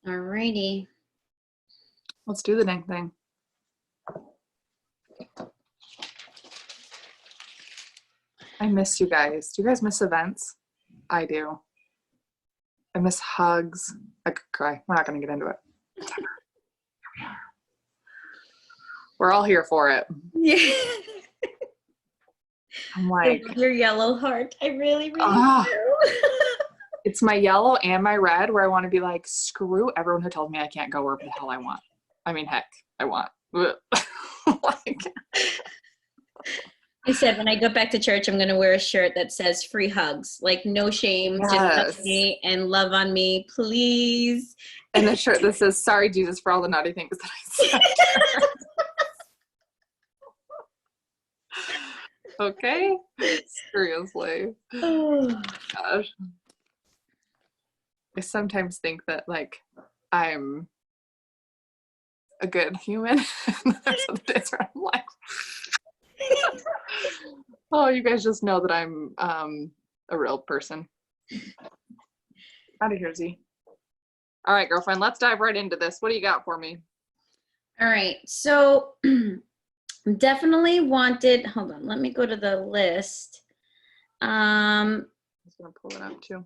Alrighty. Let's do the dang thing. I miss you guys. Do you guys miss events? I do. I miss hugs. I could cry. We're not going to get into it. We're all here for it. Yeah. I'm like, your yellow heart. I really do. It's my yellow and my red where I want to be like, screw everyone who tells me I can't go wherever the hell I want. I mean, heck, I want. Like, I said when I go back to church, I'm going to wear a shirt that says free hugs. Like, no shame, just touch me and love on me, please. And a shirt that says, sorry, Jesus, for all the naughty things that I said. Okay? Seriously. Oh. Gosh. I sometimes think that, like, I'm a good human. There's some days where I'm like, oh, you guys just know that I'm a real person. Out of here, Z. All right, girlfriend, let's dive right into this. What do you got for me? All right. So definitely wanted, hold on, let me go to the list. I'm just gonna pull it up too.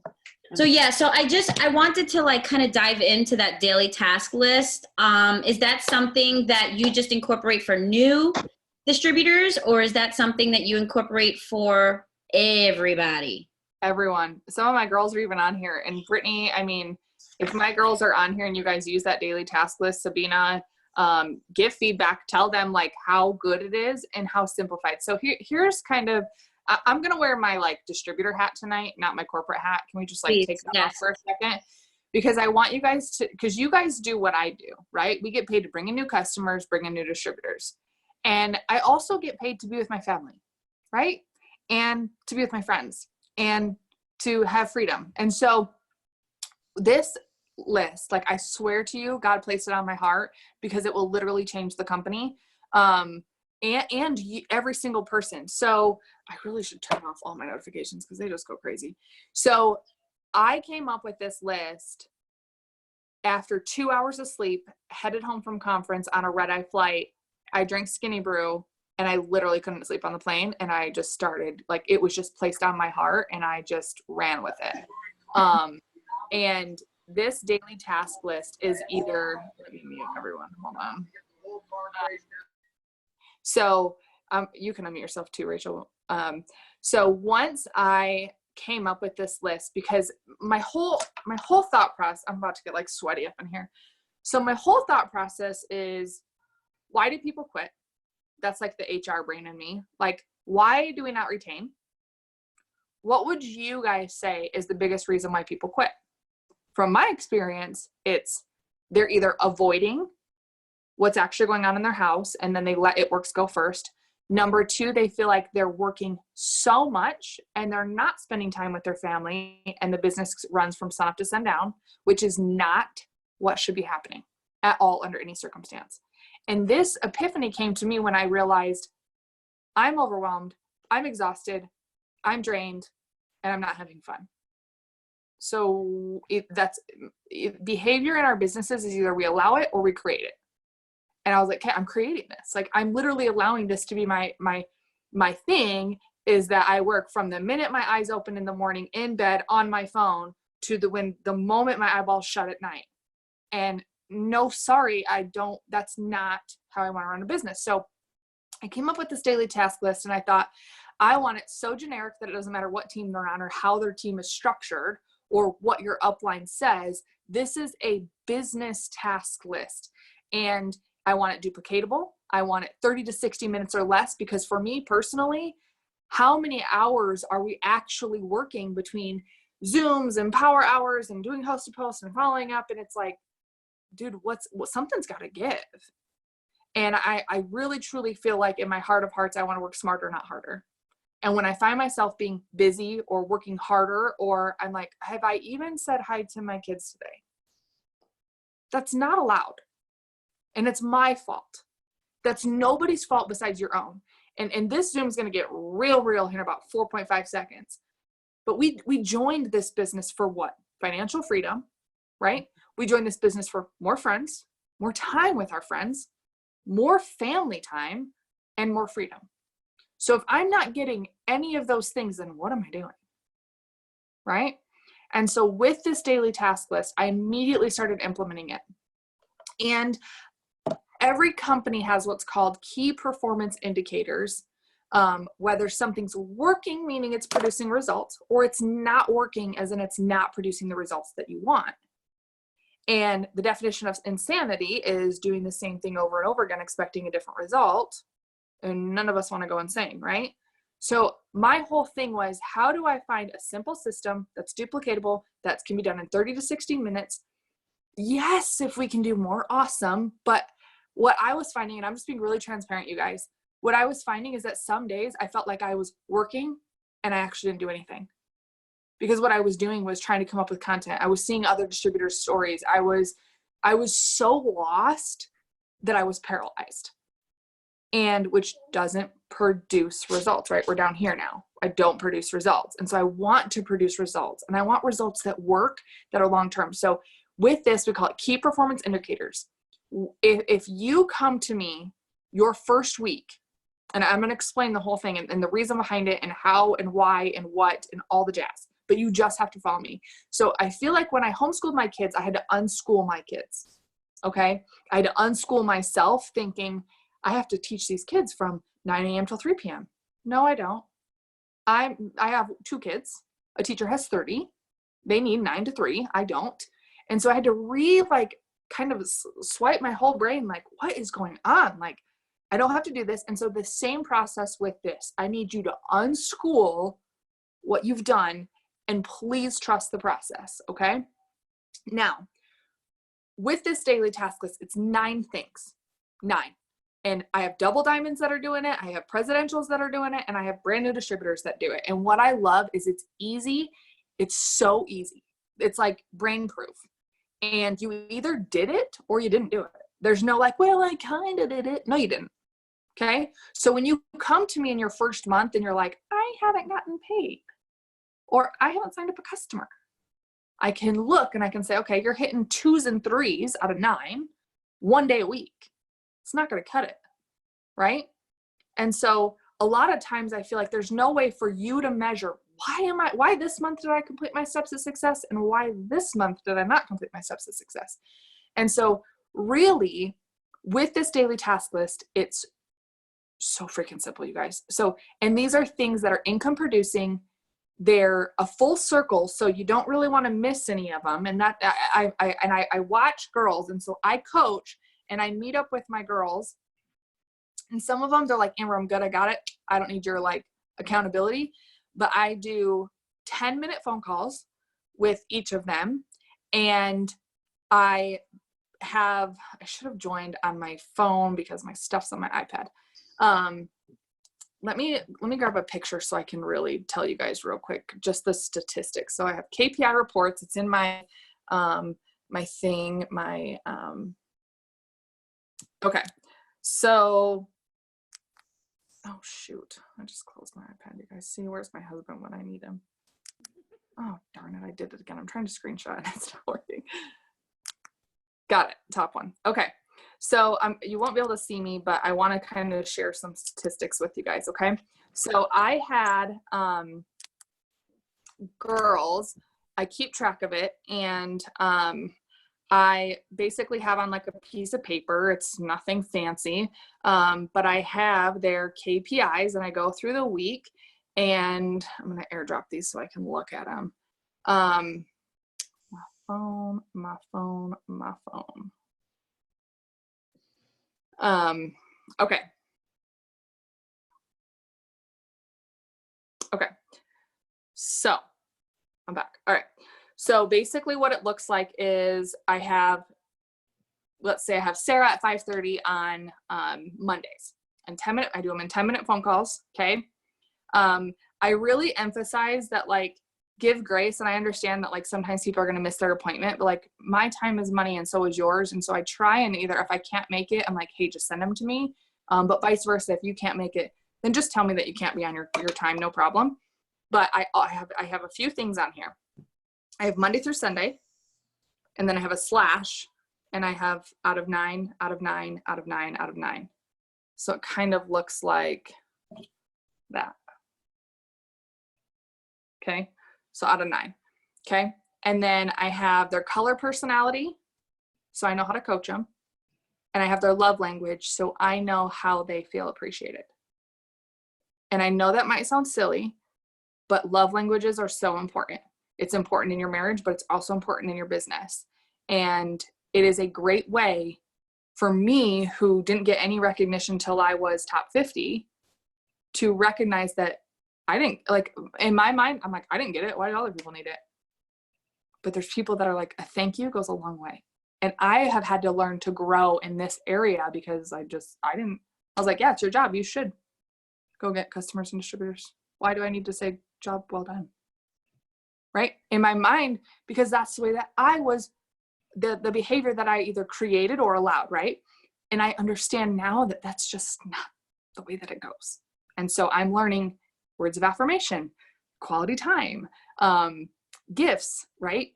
So yeah, so I wanted to like kind of dive into that daily task list. Is that something that you just incorporate for new distributors, or is that something that you incorporate for everybody? Everyone. Some of my girls are even on here. And Brittany, I mean, if my girls are on here and you guys use that daily task list, Sabina, give feedback, tell them like how good it is and how simplified. So here's kind of, I'm going to wear my like distributor hat tonight, not my corporate hat. Can we just like Please, take that yes. off for a second? Because I want you guys to, because you guys do what I do, right? We get paid to bring in new customers, bring in new distributors. And I also get paid to be with my family, right? And to be with my friends and to have freedom. And so this list, like I swear to you, God placed it on my heart because it will literally change the company. And every single person. So I really should turn off all my notifications because they just go crazy. So I came up with this list after 2 hours of sleep, headed home from conference on a red-eye flight. I drank Skinny Brew and I literally couldn't sleep on the plane. And I just started, like, it was just placed on my heart and I just ran with it. And this daily task list is either, let me mute everyone, hold on. So you can unmute yourself too, Rachel. So once I came up with this list, because my whole thought process, I'm about to get like sweaty up in here. So my whole thought process is, why do people quit? That's like the HR brain in me. Like, why do we not retain? What would you guys say is the biggest reason why people quit? From my experience, it's they're either avoiding what's actually going on in their house and then they let it works go first. Number two, they feel like they're working so much and they're not spending time with their family and the business runs from sun up to sundown, which is not what should be happening at all under any circumstance. And this epiphany came to me when I realized I'm overwhelmed, I'm exhausted, I'm drained, and I'm not having fun. So behavior in our businesses is either we allow it or we create it. And I was like, okay, I'm creating this. Like, I'm literally allowing this to be my thing, is that I work from the minute my eyes open in the morning in bed on my phone to the moment my eyeballs shut at night. And no, sorry, that's not how I want to run a business. So I came up with this daily task list and I thought, I want it so generic that it doesn't matter what team they're on or how their team is structured or what your upline says. This is a business task list. And I want it duplicatable. I want it 30 to 60 minutes or less, because for me personally, how many hours are we actually working between Zooms and power hours and doing host to post and following up? And it's like, dude, something's got to give. And I really truly feel like in my heart of hearts, I want to work smarter, not harder. And when I find myself being busy or working harder, or I'm like, have I even said hi to my kids today? That's not allowed. And it's my fault. That's nobody's fault besides your own. And this Zoom is going to get real here in about 4.5 seconds. But we joined this business for what? Financial freedom, right? We join this business for more friends, more time with our friends, more family time, and more freedom. So if I'm not getting any of those things, then what am I doing? Right? And so with this daily task list, I immediately started implementing it. And every company has what's called key performance indicators, whether something's working, meaning it's producing results, or it's not working, as in it's not producing the results that you want. And the definition of insanity is doing the same thing over and over again, expecting a different result. And none of us want to go insane, right? So my whole thing was, how do I find a simple system that's duplicatable, that can be done in 30 to 60 minutes? Yes, if we can do more, awesome. But what I was finding, and I'm just being really transparent, you guys, what I was finding is that some days I felt like I was working and I actually didn't do anything. Because what I was doing was trying to come up with content. I was seeing other distributors' stories. I was so lost that I was paralyzed. And which doesn't produce results, right? We're down here now. I don't produce results. And so I want to produce results, and I want results that work, that are long-term. So with this, we call it key performance indicators. If you come to me your first week, and I'm going to explain the whole thing and the reason behind it and how and why and what and all the jazz, but you just have to follow me. So I feel like when I homeschooled my kids, I had to unschool my kids. Okay. I had to unschool myself, thinking I have to teach these kids from 9 a.m. till 3 p.m. No, I don't. I have 2 kids. A teacher has 30. They need 9 to 3. I don't. And so I had to kind of swipe my whole brain, like, what is going on? Like, I don't have to do this. And so the same process with this, I need you to unschool what you've done and please trust the process. Okay. Now, with this daily task list, it's 9 things. 9. And I have double diamonds that are doing it. I have presidentials that are doing it. And I have brand new distributors that do it. And what I love is it's easy. It's so easy. It's like brain proof. And you either did it or you didn't do it. There's no like, well, I kind of did it. No, you didn't. Okay. So when you come to me in your first month and you're like, I haven't gotten paid, or I haven't signed up a customer, I can look and I can say, okay, you're hitting 2s and 3s out of 9, 1 day a week. It's not going to cut it. Right. And so a lot of times I feel like there's no way for you to measure why this month did I complete my steps of success and why this month did I not complete my steps of success. And so really with this daily task list, it's so freaking simple, you guys. So, and these are things that are income producing. They're a full circle, so you don't really want to miss any of them. And that I watch girls, and so I coach and I meet up with my girls, and some of them they're like, Amber, I'm good, I got it. I don't need your like accountability. But I do 10-minute phone calls with each of them, and I should have joined on my phone because my stuff's on my iPad. Let me grab a picture so I can really tell you guys real quick, just the statistics. So I have KPI reports. It's in my, okay. So, oh shoot. I just closed my iPad. You guys see, where's my husband when I need him? Oh, darn it. I did it again. I'm trying to screenshot and it's not working. Got it. Top one. Okay. So you won't be able to see me, but I want to kind of share some statistics with you guys. Okay. So I had girls, I keep track of it. And I basically have on like a piece of paper. It's nothing fancy. But I have their KPIs and I go through the week, and I'm going to airdrop these so I can look at them. My phone. Okay. So I'm back. All right. So basically what it looks like is I have, let's say I have Sarah at 5:30 on Mondays, and I do them in 10-minute phone calls. Okay. I really emphasize that, like, give grace. And I understand that like sometimes people are going to miss their appointment, but like my time is money and so is yours. And so I try, and either if I can't make it, I'm like, hey, just send them to me. But vice versa, if you can't make it, then just tell me that you can't be on your time, no problem. But I have a few things on here. I have Monday through Sunday, and then I have a slash, and I have out of 9, out of 9, out of 9, out of 9. So it kind of looks like that. Okay, so out of 9. Okay, and then I have their color personality, so I know how to coach them. And I have their love language, so I know how they feel appreciated. And I know that might sound silly, but love languages are so important. It's important in your marriage, but it's also important in your business. And it is a great way for me, who didn't get any recognition till I was top 50, to recognize that I didn't, like, in my mind, I'm like, I didn't get it. Why do other people need it? But there's people that are like, a thank you goes a long way. And I have had to learn to grow in this area because I was like, yeah, it's your job. You should go get customers and distributors. Why do I need to say job well done? Right? In my mind, because that's the way that I was, the behavior that I either created or allowed, right? And I understand now that that's just not the way that it goes. And so I'm learning words of affirmation, quality time, gifts, right?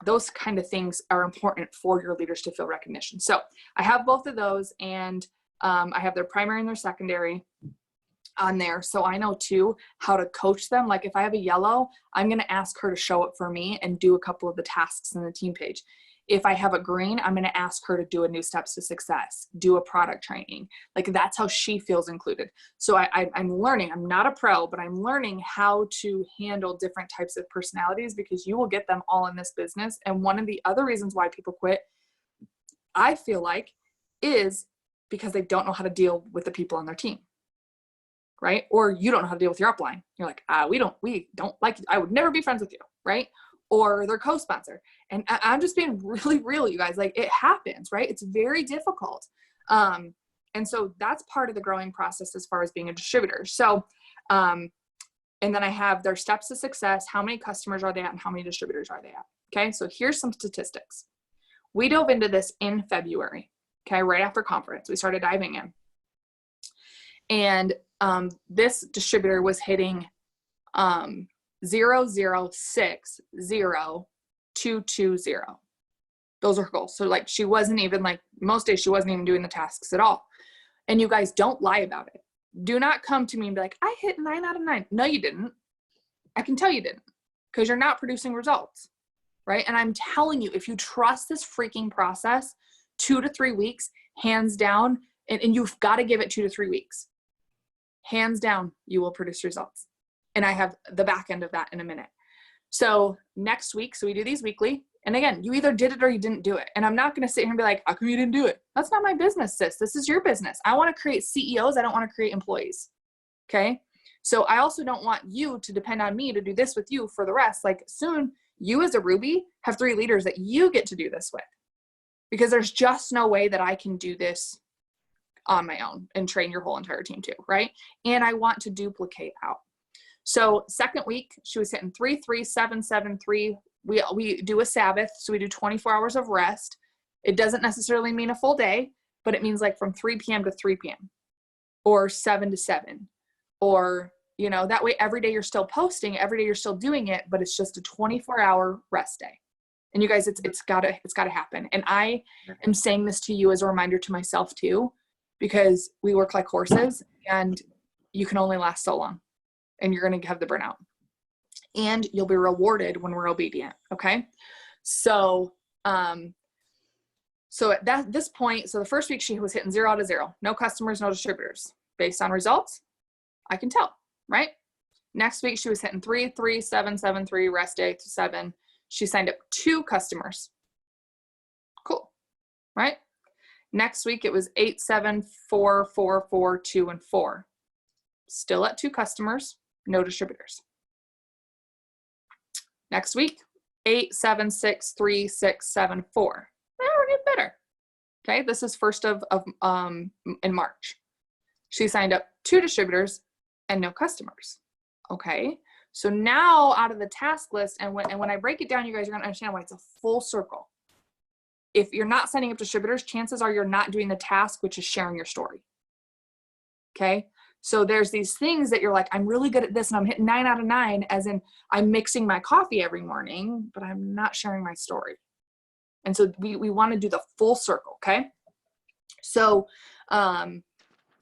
Those kind of things are important for your leaders to feel recognition. So I have both of those, and I have their primary and their secondary on there. So I know too how to coach them. Like if I have a yellow, I'm going to ask her to show up for me and do a couple of the tasks in the team page. If I have a green, I'm going to ask her to do a new steps to success, do a product training. Like that's how she feels included. So I'm learning, I'm not a pro, but I'm learning how to handle different types of personalities, because you will get them all in this business. And one of the other reasons why people quit, I feel like, is because they don't know how to deal with the people on their team. Right? Or you don't know how to deal with your upline. You're like, we don't like you. I would never be friends with you. Right? Or their co-sponsor. And I'm just being really real, you guys. Like it happens, right? It's very difficult. And so that's part of the growing process as far as being a distributor. So, and then I have their steps to success. How many customers are they at and how many distributors are they at? Okay. So here's some statistics. We dove into this in February. Okay. Right after conference, we started diving in. And this distributor was hitting 0060220. Those are her goals. So like she wasn't even, like most days she wasn't even doing the tasks at all. And you guys, don't lie about it. Do not come to me and be like, I hit 9 out of 9. No, you didn't. I can tell you didn't, because you're not producing results, right? And I'm telling you, if you trust this freaking process, 2 to 3 weeks, hands down, and you've got to give it 2 to 3 weeks, hands down, you will produce results. And I have the back end of that in a minute. So next week, so we do these weekly. And again, you either did it or you didn't do it. And I'm not going to sit here and be like, how come you didn't do it? That's not my business, sis. This is your business. I want to create CEOs. I don't want to create employees. Okay. So I also don't want you to depend on me to do this with you for the rest. Like soon, you as a Ruby have 3 leaders that you get to do this with, because there's just no way that I can do this on my own and train your whole entire team too. Right. And I want to duplicate out. So second week, she was hitting 3, 3, 7, 7, 3. We do a Sabbath. So we do 24 hours of rest. It doesn't necessarily mean a full day, but it means like from 3 p.m. to 3 p.m. or 7 to 7, or, you know, that way every day you're still posting, every day you're still doing it, but it's just a 24-hour rest day. And you guys, it's gotta happen. And I am saying this to you as a reminder to myself too, because we work like horses and you can only last so long. And you're going to have the burnout, and you'll be rewarded when we're obedient. Okay. So, so at this point, so the first week she was hitting 0 out of 0, no customers, no distributors. Based on results, I can tell, right? Next week she was hitting 3, 3, 7, 7, 3, rest day to 7. She signed up 2 customers. Cool. Right. Next week it was 8, 7, 4, 4, 4, 2, and 4. Still at 2 customers, no distributors. Next week, 8, 7, 6, 3, 6, 7, 4. We're getting better. Okay, this is first of in March. She signed up 2 distributors and no customers. Okay, so now out of the task list, and when I break it down, you guys are going to understand why it's a full circle. If you're not signing up distributors, chances are you're not doing the task, which is sharing your story. Okay. So there's these things that you're like, I'm really good at this and I'm hitting 9 out of 9, as in I'm mixing my coffee every morning, but I'm not sharing my story. And so we want to do the full circle. Okay. So,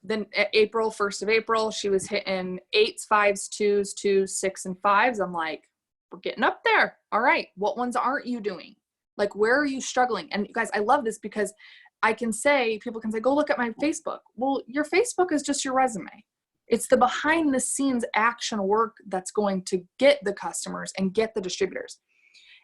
then April, 1st of April, she was hitting 8s, 5s, 2s, 2s, 6, and 5s. I'm like, we're getting up there. All right. What ones aren't you doing? Like, where are you struggling? And you guys, I love this because people can say, go look at my Facebook. Well, your Facebook is just your resume. It's the behind the scenes action work that's going to get the customers and get the distributors.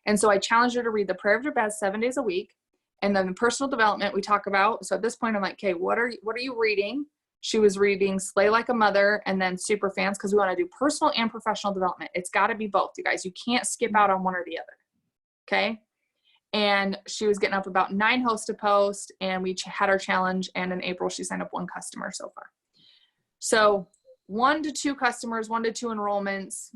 And so I challenged her to read the Prayer of Jabez 7 days a week. And then the personal development we talk about. So at this point, I'm like, okay, what are you reading? She was reading Slay Like a Mother and then Super Fans, because we want to do personal and professional development. It's got to be both, you guys. You can't skip out on one or the other. Okay. And she was getting up about 9 hosts to post, and we had our challenge. And in April, she signed up 1 customer so far. So 1 to 2 customers, 1 to 2 enrollments.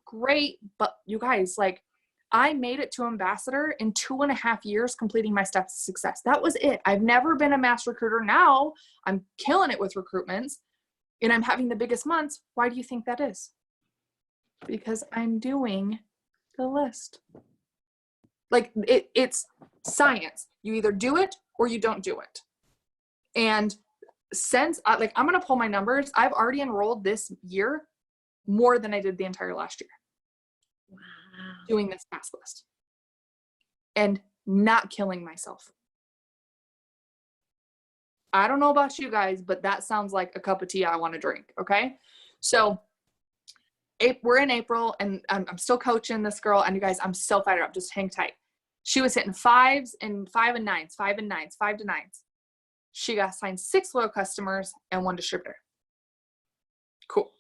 Great. But you guys, like, I made it to ambassador in 2.5 years, completing my steps to success. That was it. I've never been a mass recruiter. Now I'm killing it with recruitments and I'm having the biggest months. Why do you think that is? Because I'm doing the list. Like it's science. You either do it or you don't do it. And since I'm going to pull my numbers, I've already enrolled this year more than I did the entire last year. Wow. Doing this task list and not killing myself. I don't know about you guys, but that sounds like a cup of tea I want to drink. Okay. So we're in April and I'm still coaching this girl, and you guys, I'm so fired up. Just hang tight. She was hitting 5s and 5 and 9s, 5 and 9s, 5 to 9s. She got assigned 6 loyal customers and 1 distributor. Cool.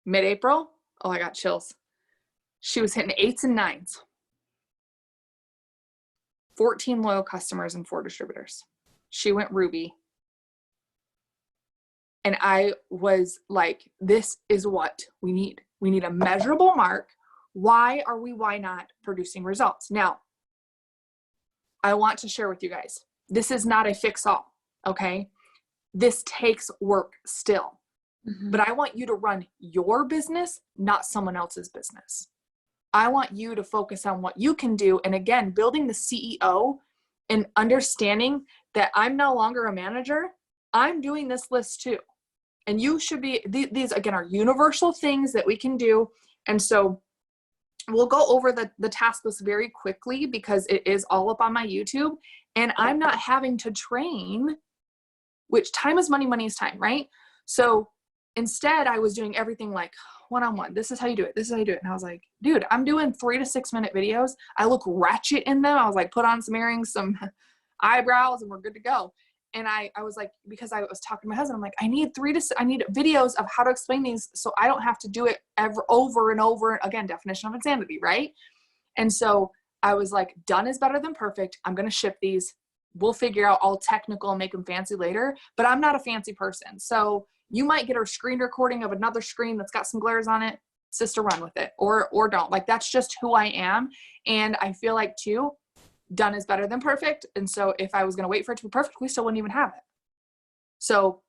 Mid-April. Oh, I got chills. She was hitting 8s and 9s. 14 loyal customers and 4 distributors. She went Ruby. And I was like, this is what we need. We need a measurable mark. Why not producing results? Now, I want to share with you guys, this is not a fix-all, okay? This takes work still. Mm-hmm. But I want you to run your business, not someone else's business. I want you to focus on what you can do. And again, building the CEO and understanding that I'm no longer a manager. I'm doing this list too. And you should be, these again are universal things that we can do. And so we'll go over the task list very quickly because it is all up on my YouTube, and I'm not having to train, which time is money, money is time, right? So instead I was doing everything like one-on-one. This is how you do it. This is how you do it. And I was like, dude, I'm doing 3 to 6 minute videos. I look ratchet in them. I was like, put on some earrings, some eyebrows, and we're good to go. And I was like, because I was talking to my husband, I'm like, I need videos of how to explain these so I don't have to do it over and over. Again, definition of insanity, right? And so I was like, done is better than perfect. I'm going to ship these. We'll figure out all technical and make them fancy later, but I'm not a fancy person. So you might get a screen recording of another screen that's got some glares on it. Sister, run with it or don't. Like, that's just who I am. And I feel like too, done is better than perfect. And so if I was going to wait for it to be perfect, we still wouldn't even have it. So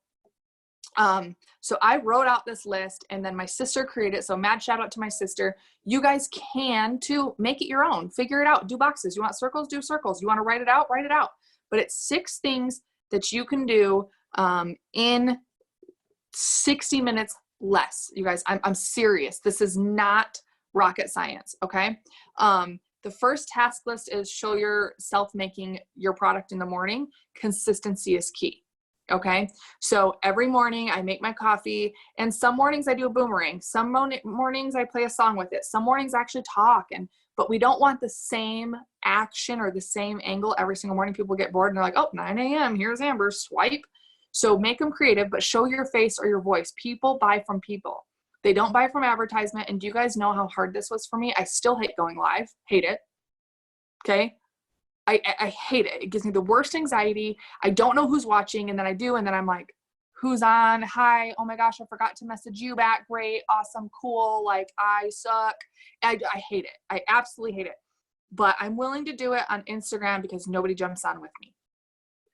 I wrote out this list, and then my sister created it. So mad shout out to my sister. You guys can too make it your own, figure it out, do boxes. You want circles, do circles. You want to write it out. But it's 6 things that you can do in 60 minutes less. You guys, I'm serious. This is not rocket science. Okay. The first task list is show yourself making your product in the morning. Consistency is key. Okay. So every morning I make my coffee, and some mornings I do a boomerang. Some mornings I play a song with it. Some mornings I actually talk, but we don't want the same action or the same angle every single morning. People get bored and they're like, oh, 9 a.m. Here's Amber, swipe. So make them creative, but show your face or your voice. People buy from people. They don't buy from advertisement. And do you guys know how hard this was for me? I still hate going live. Hate it. Okay. I hate it. It gives me the worst anxiety. I don't know who's watching. And then I do. And then I'm like, who's on? Hi. Oh my gosh, I forgot to message you back. Great. Awesome. Cool. Like, I suck. I hate it. I absolutely hate it. But I'm willing to do it on Instagram because nobody jumps on with me.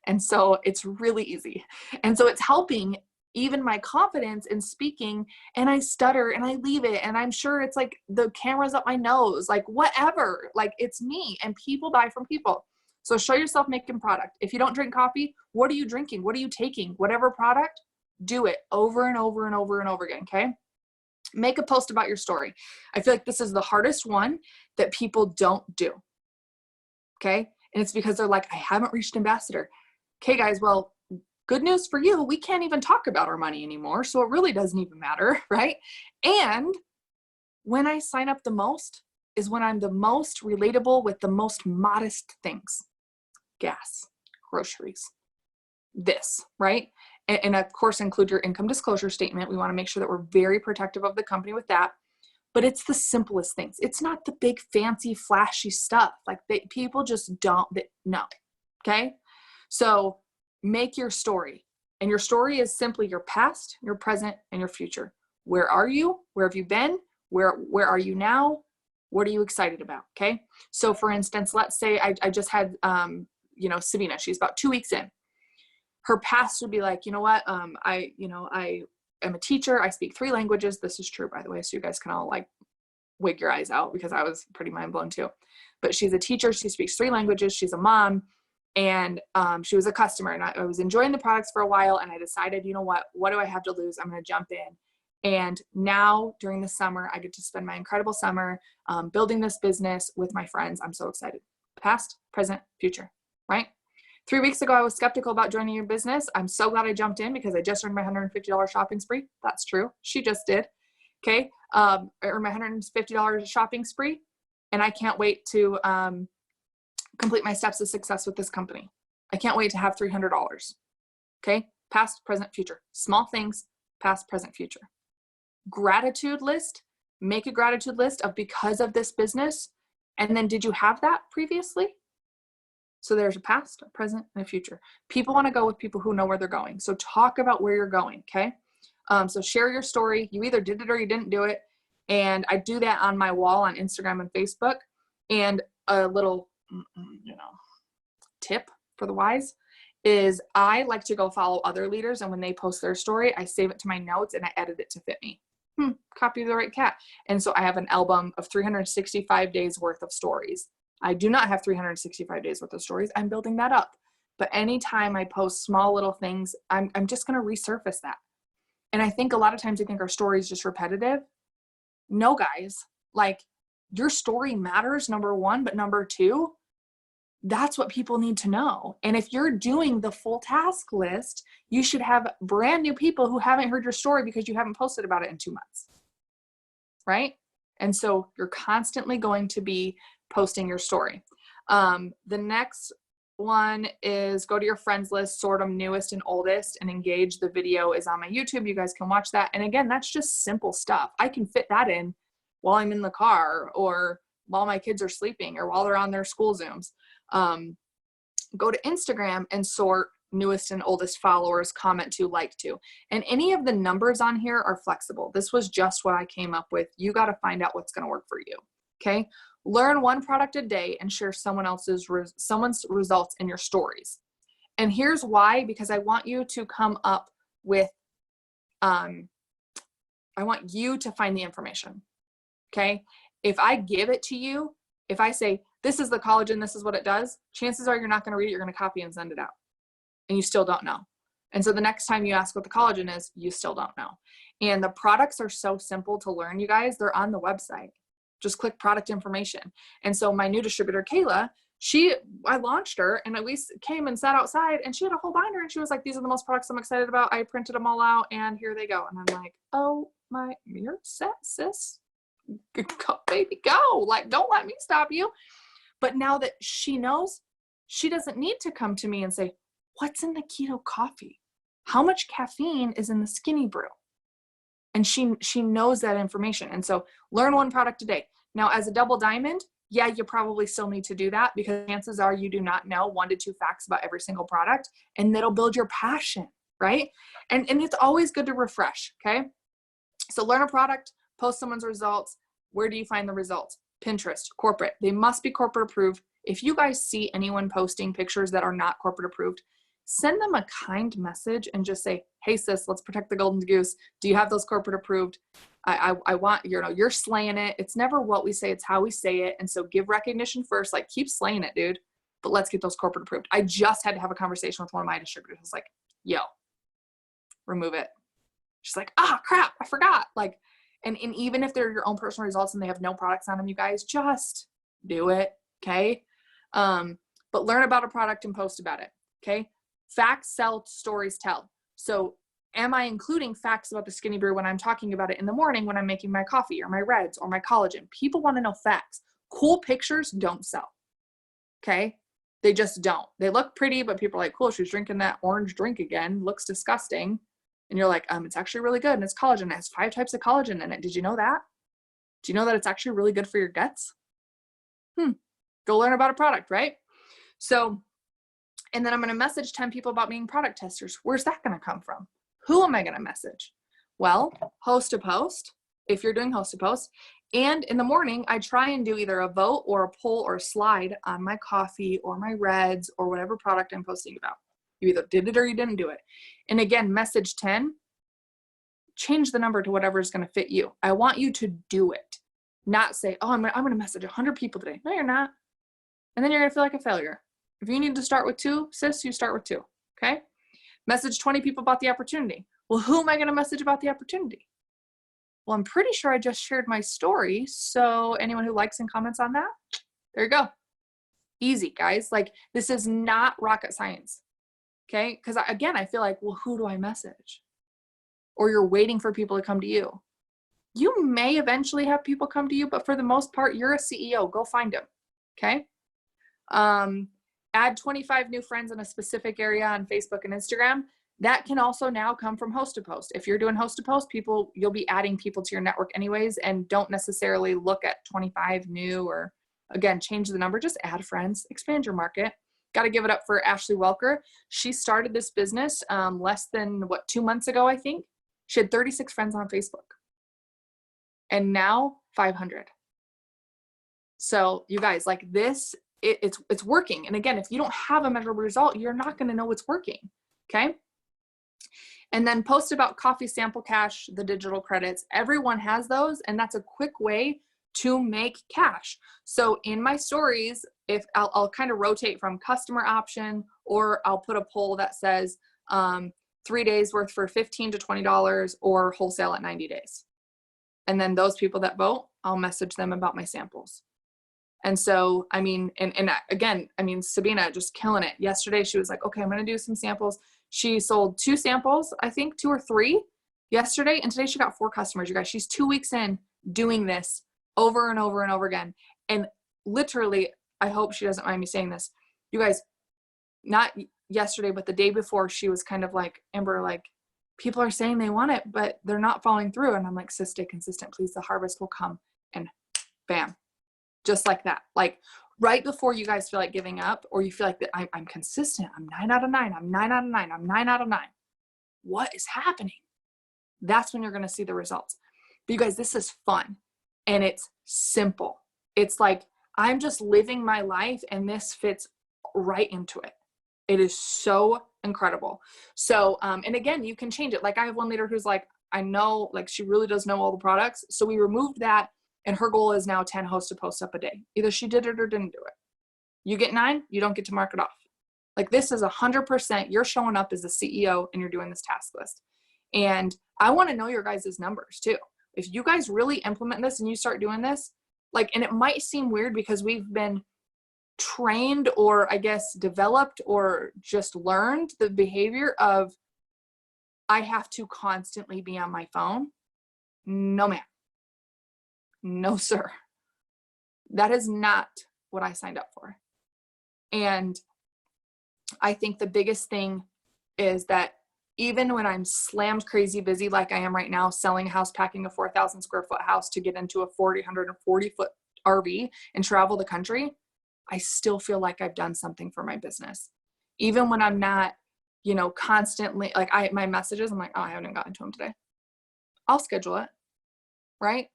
And so it's really easy. And so it's helping even my confidence in speaking, and I stutter and I leave it. And I'm sure it's like the camera's up my nose, like whatever, like it's me, and people buy from people. So show yourself making product. If you don't drink coffee, what are you drinking? What are you taking? Whatever product, do it over and over and over and over again. Okay. Make a post about your story. I feel like this is the hardest one that people don't do. Okay. And it's because they're like, I haven't reached ambassador. Okay, guys. Well, good news for you. We can't even talk about our money anymore. So it really doesn't even matter. Right. And when I sign up the most is when I'm the most relatable with the most modest things. Gas, groceries, this, right? And of course, include your income disclosure statement. We want to make sure that we're very protective of the company with that. But it's the simplest things. It's not the big, fancy, flashy stuff. Like people just don't know. Okay? So make your story. And your story is simply your past, your present, and your future. Where are you? Where have you been? Where are you now? What are you excited about? Okay? So for instance, let's say I just had, Sabina, she's about 2 weeks in. Her past would be like, you know what? I am a teacher. I speak 3 languages. This is true, by the way. So you guys can all like wig your eyes out because I was pretty mind blown too. But she's a teacher. She speaks 3 languages. She's a mom. And she was a customer. And I was enjoying the products for a while. And I decided, you know what do I have to lose? I'm going to jump in. And now during the summer, I get to spend my incredible summer building this business with my friends. I'm so excited. Past, present, future, right? 3 weeks ago, I was skeptical about joining your business. I'm so glad I jumped in because I just earned my $150 shopping spree. That's true. She just did. Okay. I earned my $150 shopping spree, and I can't wait to complete my steps of success with this company. I can't wait to have $300. Okay. Past, present, future. Small things, past, present, future. Gratitude list. Make a gratitude list of because of this business. And then did you have that previously? So there's a past, a present, and a future. People want to go with people who know where they're going. So talk about where you're going, okay? So share your story. You either did it or you didn't do it. And I do that on my wall on Instagram and Facebook. And a little, tip for the wise is I like to go follow other leaders. And when they post their story, I save it to my notes and I edit it to fit me. Copy the right cat. And so I have an album of 365 days worth of stories. I do not have 365 days worth of stories. I'm building that up. But anytime I post small little things, I'm just going to resurface that. And I think a lot of times we think our story is just repetitive. No, guys, like your story matters, number one, but number two, that's what people need to know. And if you're doing the full task list, you should have brand new people who haven't heard your story because you haven't posted about it in 2 months. Right? And so you're constantly going to be posting your story. The next one is go to your friends list, sort them newest and oldest, and engage. The video is on my YouTube. You guys can watch that. And again, that's just simple stuff. I can fit that in while I'm in the car or while my kids are sleeping or while they're on their school Zooms. Go to Instagram and sort newest and oldest followers, comment to, like to. And any of the numbers on here are flexible. This was just what I came up with. You got to find out what's going to work for you. Okay. Learn one product a day and share someone's results in your stories. And here's why, because I want you to come up with, I want you to find the information. Okay. If I give it to you, if I say, this is the collagen, this is what it does, chances are you're not going to read it. You're going to copy and send it out. And you still don't know. And so the next time you ask what the collagen is, you still don't know. And the products are so simple to learn, you guys. They're on the website. Just click product information. And so my new distributor, Kayla, I launched her and we came and sat outside and she had a whole binder and she was like, these are the most products I'm excited about. I printed them all out and here they go. And I'm like, oh my, you're set, sis. Go, baby, go. Like, don't let me stop you. But now that she knows, she doesn't need to come to me and say, what's in the keto coffee? How much caffeine is in the skinny brew? And she knows that information. And so learn one product a day. Now, as a double diamond, yeah, you probably still need to do that because chances are you do not know 1 to 2 facts about every single product, and that'll build your passion, right? And it's always good to refresh, okay? So learn a product, post someone's results. Where do you find the results? Pinterest, corporate. They must be corporate approved. If you guys see anyone posting pictures that are not corporate approved, send them a kind message and just say, hey sis, let's protect the golden goose. Do you have those corporate approved? I want, you're slaying it. It's never what we say, it's how we say it. And so give recognition first, like keep slaying it, dude. But let's get those corporate approved. I just had to have a conversation with one of my distributors. I was like, yo, remove it. She's like, crap, I forgot. Like, and even if they're your own personal results and they have no products on them, you guys just do it. Okay. But learn about a product and post about it. Okay. Facts sell, stories tell. So am I including facts about the Skinny Brew when I'm talking about it in the morning when I'm making my coffee or my reds or my collagen? People want to know facts. Cool pictures don't sell. Okay. They just don't. They look pretty, but people are like, cool, she's drinking that orange drink again. Looks disgusting. And you're like, it's actually really good. And it's collagen. It has 5 types of collagen in it. Did you know that? Do you know that it's actually really good for your guts? Go learn about a product, right? So, and then I'm going to message 10 people about being product testers. Where's that going to come from? Who am I going to message? Well, host a post, if you're doing host a post. And in the morning, I try and do either a vote or a poll or a slide on my coffee or my reds or whatever product I'm posting about. You either did it or you didn't do it. And again, message 10, change the number to whatever is going to fit you. I want you to do it. Not say, I'm going to message 100 people today. No, you're not. And then you're going to feel like a failure. If you need to start with 2, sis, you start with 2. Okay. Message 20 people about the opportunity. Well, who am I going to message about the opportunity? Well, I'm pretty sure I just shared my story. So anyone who likes and comments on that, there you go. Easy, guys. Like, this is not rocket science. Okay. Because again, I feel like, well, who do I message? Or you're waiting for people to come to you. You may eventually have people come to you, but for the most part, you're a CEO. Go find them. Okay. Add 25 new friends in a specific area on Facebook and Instagram. That can also now come from host to post. If you're doing host to post, you'll be adding people to your network anyways, and don't necessarily look at 25 new, or again, change the number, just add friends, expand your market. Got to give it up for Ashley Welker. She started this business less than 2 months ago, I think. She had 36 friends on Facebook and now 500. So you guys, like this, it's working. And again, if you don't have a measurable result, you're not going to know it's working. Okay. And then post about coffee sample cash, the digital credits. Everyone has those. And that's a quick way to make cash. So in my stories, if I'll kind of rotate from customer option, or I'll put a poll that says 3 days worth for $15 to $20 or wholesale at 90 days. And then those people that vote, I'll message them about my samples. And so, I mean, and again, I mean, Sabina just killing it. Yesterday, she was like, okay, I'm going to do some samples. She sold 2 samples, I think 2 or 3 yesterday. And today she got 4 customers, you guys. She's 2 weeks in doing this over and over and over again. And literally, I hope she doesn't mind me saying this, you guys, not yesterday, but the day before, she was kind of like, Amber, like, people are saying they want it, but they're not following through. And I'm like, sis, stay consistent, please. The harvest will come. And bam, just like that. Like right before you guys feel like giving up, or you feel like that I'm consistent. I'm 9 out of 9. I'm 9 out of 9. I'm 9 out of 9. What is happening? That's when you're going to see the results. But you guys, this is fun and it's simple. It's like, I'm just living my life and this fits right into it. It is so incredible. So, and again, you can change it. Like I have one leader who's like, I know, like she really does know all the products. So we removed that, and her goal is now 10 host to post up a day. Either she did it or didn't do it. You get 9, you don't get to mark it off. Like this is 100%, you're showing up as the CEO and you're doing this task list. And I want to know your guys' numbers too. If you guys really implement this and you start doing this, like, and it might seem weird because we've been trained, or I guess developed, or just learned the behavior of, I have to constantly be on my phone. No, ma'am. No, sir. That is not what I signed up for. And I think the biggest thing is that even when I'm slammed crazy busy, like I am right now, selling a house, packing a 4,000 square foot house to get into a 140 foot RV and travel the country, I still feel like I've done something for my business. Even when I'm not, you know, constantly, like my messages, I'm like, oh, I haven't gotten to them today. I'll schedule it, right?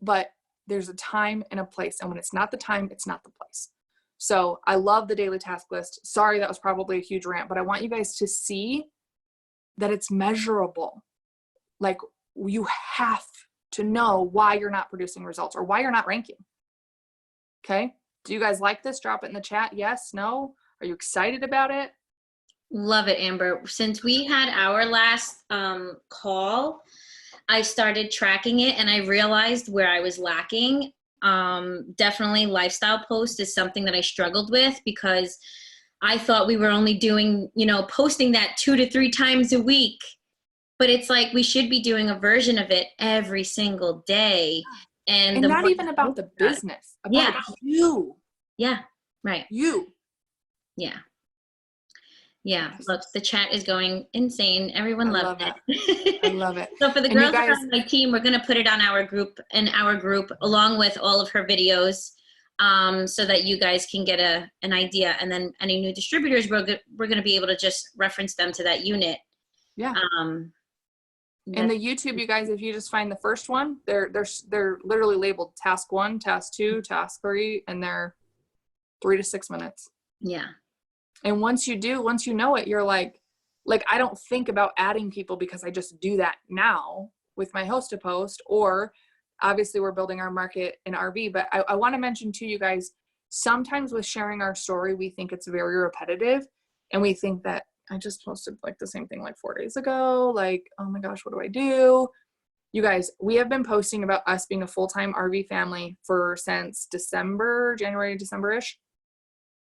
But there's a time and a place. And when it's not the time, it's not the place. So I love the daily task list. Sorry, that was probably a huge rant, but I want you guys to see that it's measurable. Like, you have to know why you're not producing results or why you're not ranking. Okay. Do you guys like this? Drop it in the chat. Yes, no. Are you excited about it? Love it, Amber. Since we had our last call, I started tracking it and I realized where I was lacking. Definitely lifestyle post is something that I struggled with because I thought we were only doing, posting that 2 to 3 times a week. But it's like we should be doing a version of it every single day. And not even about the business, about you. Yeah, right. You. Yeah. Yeah, look, the chat is going insane. Everyone loves it. I love it. So for the girls that are on my team, we're going to put it on our group, along with all of her videos, so that you guys can get an idea. And then any new distributors, we're going to be able to just reference them to that unit. Yeah. And the YouTube, you guys, if you just find the first one, they're literally labeled task 1, task 2, task 3, and they're 3 to 6 minutes. Yeah. And once you know it, you're like I don't think about adding people because I just do that now with my host to post, or obviously we're building our market in RV. But I want to mention to you guys, sometimes with sharing our story, we think it's very repetitive and we think that I just posted like the same thing like 4 days ago. Like, oh my gosh, what do I do? You guys, we have been posting about us being a full-time RV family since January, December-ish.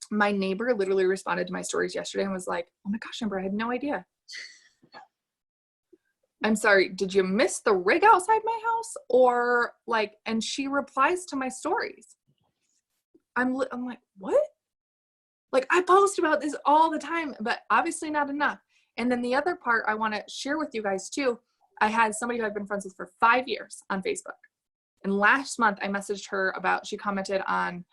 My neighbor literally responded to my stories yesterday and was like, oh my gosh, Amber, I had no idea. I'm sorry, did you miss the rig outside my house? Or like, and she replies to my stories. I'm like, what? Like, I post about this all the time, but obviously not enough. And then the other part I want to share with you guys too, I had somebody who I've been friends with for 5 years on Facebook. And last month I messaged her she commented on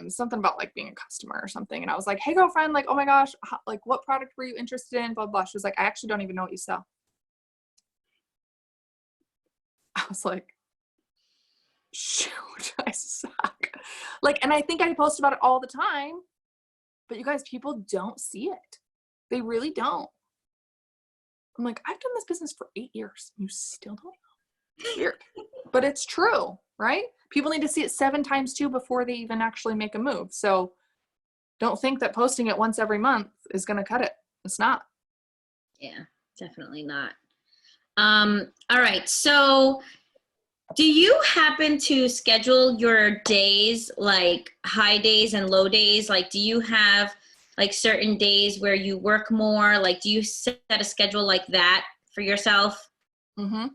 something about like being a customer or something. And I was like, hey girlfriend, like, oh my gosh, like what product were you interested in? Blah, blah. She was like, I actually don't even know what you sell. I was like, shoot, I suck. Like, and I think I post about it all the time, but you guys, people don't see it. They really don't. I'm like, I've done this business for 8 years. You still don't know. Weird. But it's true, right? People need to see it 7 times too before they even actually make a move. So don't think that posting it once every month is going to cut it. It's not. Yeah, definitely not. All right. So do you happen to schedule your days, like high days and low days? Like, do you have like certain days where you work more? Like, do you set a schedule like that for yourself? Mm-hmm.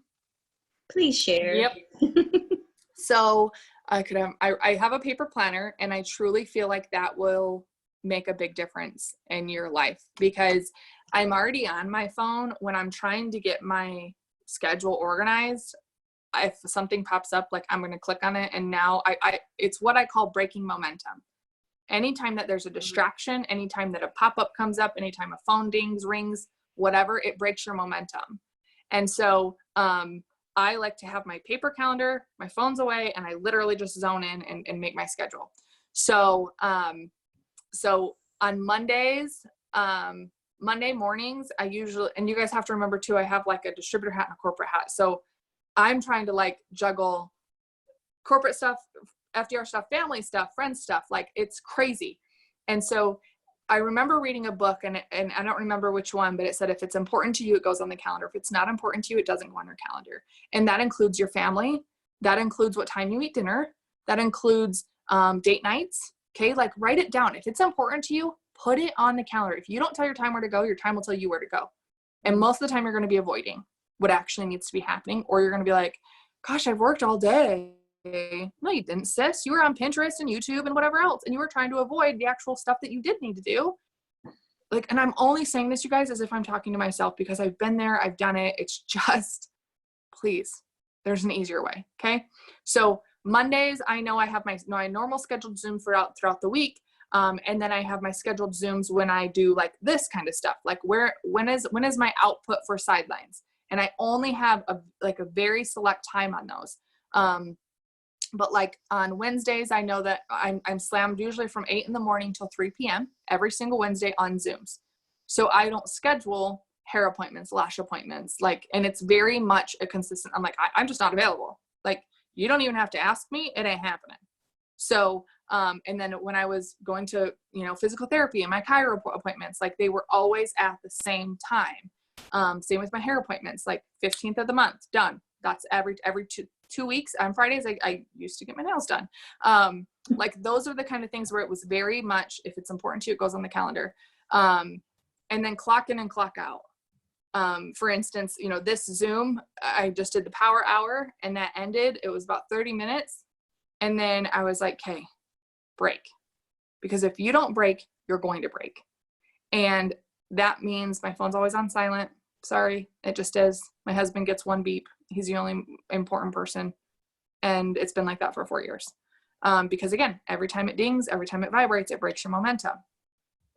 Please share. Yep. So I have a paper planner, and I truly feel like that will make a big difference in your life, because I'm already on my phone when I'm trying to get my schedule organized. If something pops up, like I'm going to click on it, and now it's what I call breaking momentum. Anytime that there's a distraction, anytime that a pop-up comes up, anytime a phone dings, rings, whatever, it breaks your momentum. And so, I like to have my paper calendar, my phone's away, and I literally just zone in and make my schedule. So, so on Mondays, Monday mornings, I usually, and you guys have to remember too, I have like a distributor hat and a corporate hat. So I'm trying to like juggle corporate stuff, FDR stuff, family stuff, friends stuff. Like, it's crazy. And so I remember reading a book, and I don't remember which one, but it said, if it's important to you, it goes on the calendar. If it's not important to you, it doesn't go on your calendar. And that includes your family. That includes what time you eat dinner. That includes date nights. Okay. Like, write it down. If it's important to you, put it on the calendar. If you don't tell your time where to go, your time will tell you where to go. And most of the time you're going to be avoiding what actually needs to be happening. Or you're going to be like, gosh, I've worked all day. No, you didn't, sis. You were on Pinterest and YouTube and whatever else, and you were trying to avoid the actual stuff that you did need to do. Like, and I'm only saying this, you guys, as if I'm talking to myself, because I've been there, I've done it. It's just, please, there's an easier way. Okay. So Mondays, I know I have my normal scheduled Zoom throughout the week. And then I have my scheduled Zooms when I do like this kind of stuff. Like, when is my output for sidelines? And I only have a very select time on those. But like on Wednesdays, I know that I'm slammed usually from 8 in the morning till 3 p.m. every single Wednesday on Zooms. So I don't schedule hair appointments, lash appointments, like, and it's very much a consistent, I'm like, I'm just not available. Like, you don't even have to ask me, it ain't happening. So, and then when I was going to, physical therapy and my chiro appointments, like they were always at the same time. Same with my hair appointments, like 15th of the month, done. That's every 2 weeks on Fridays. I used to get my nails done. Like those are the kind of things where it was very much, if it's important to you, it goes on the calendar. And then clock in and clock out. For instance, this Zoom, I just did the power hour and that ended. It was about 30 minutes. And then I was like, okay, break. Because if you don't break, you're going to break. And that means my phone's always on silent. Sorry, it just is. My husband gets one beep. He's the only important person. And it's been like that for 4 years. Because again, every time it dings, every time it vibrates, it breaks your momentum.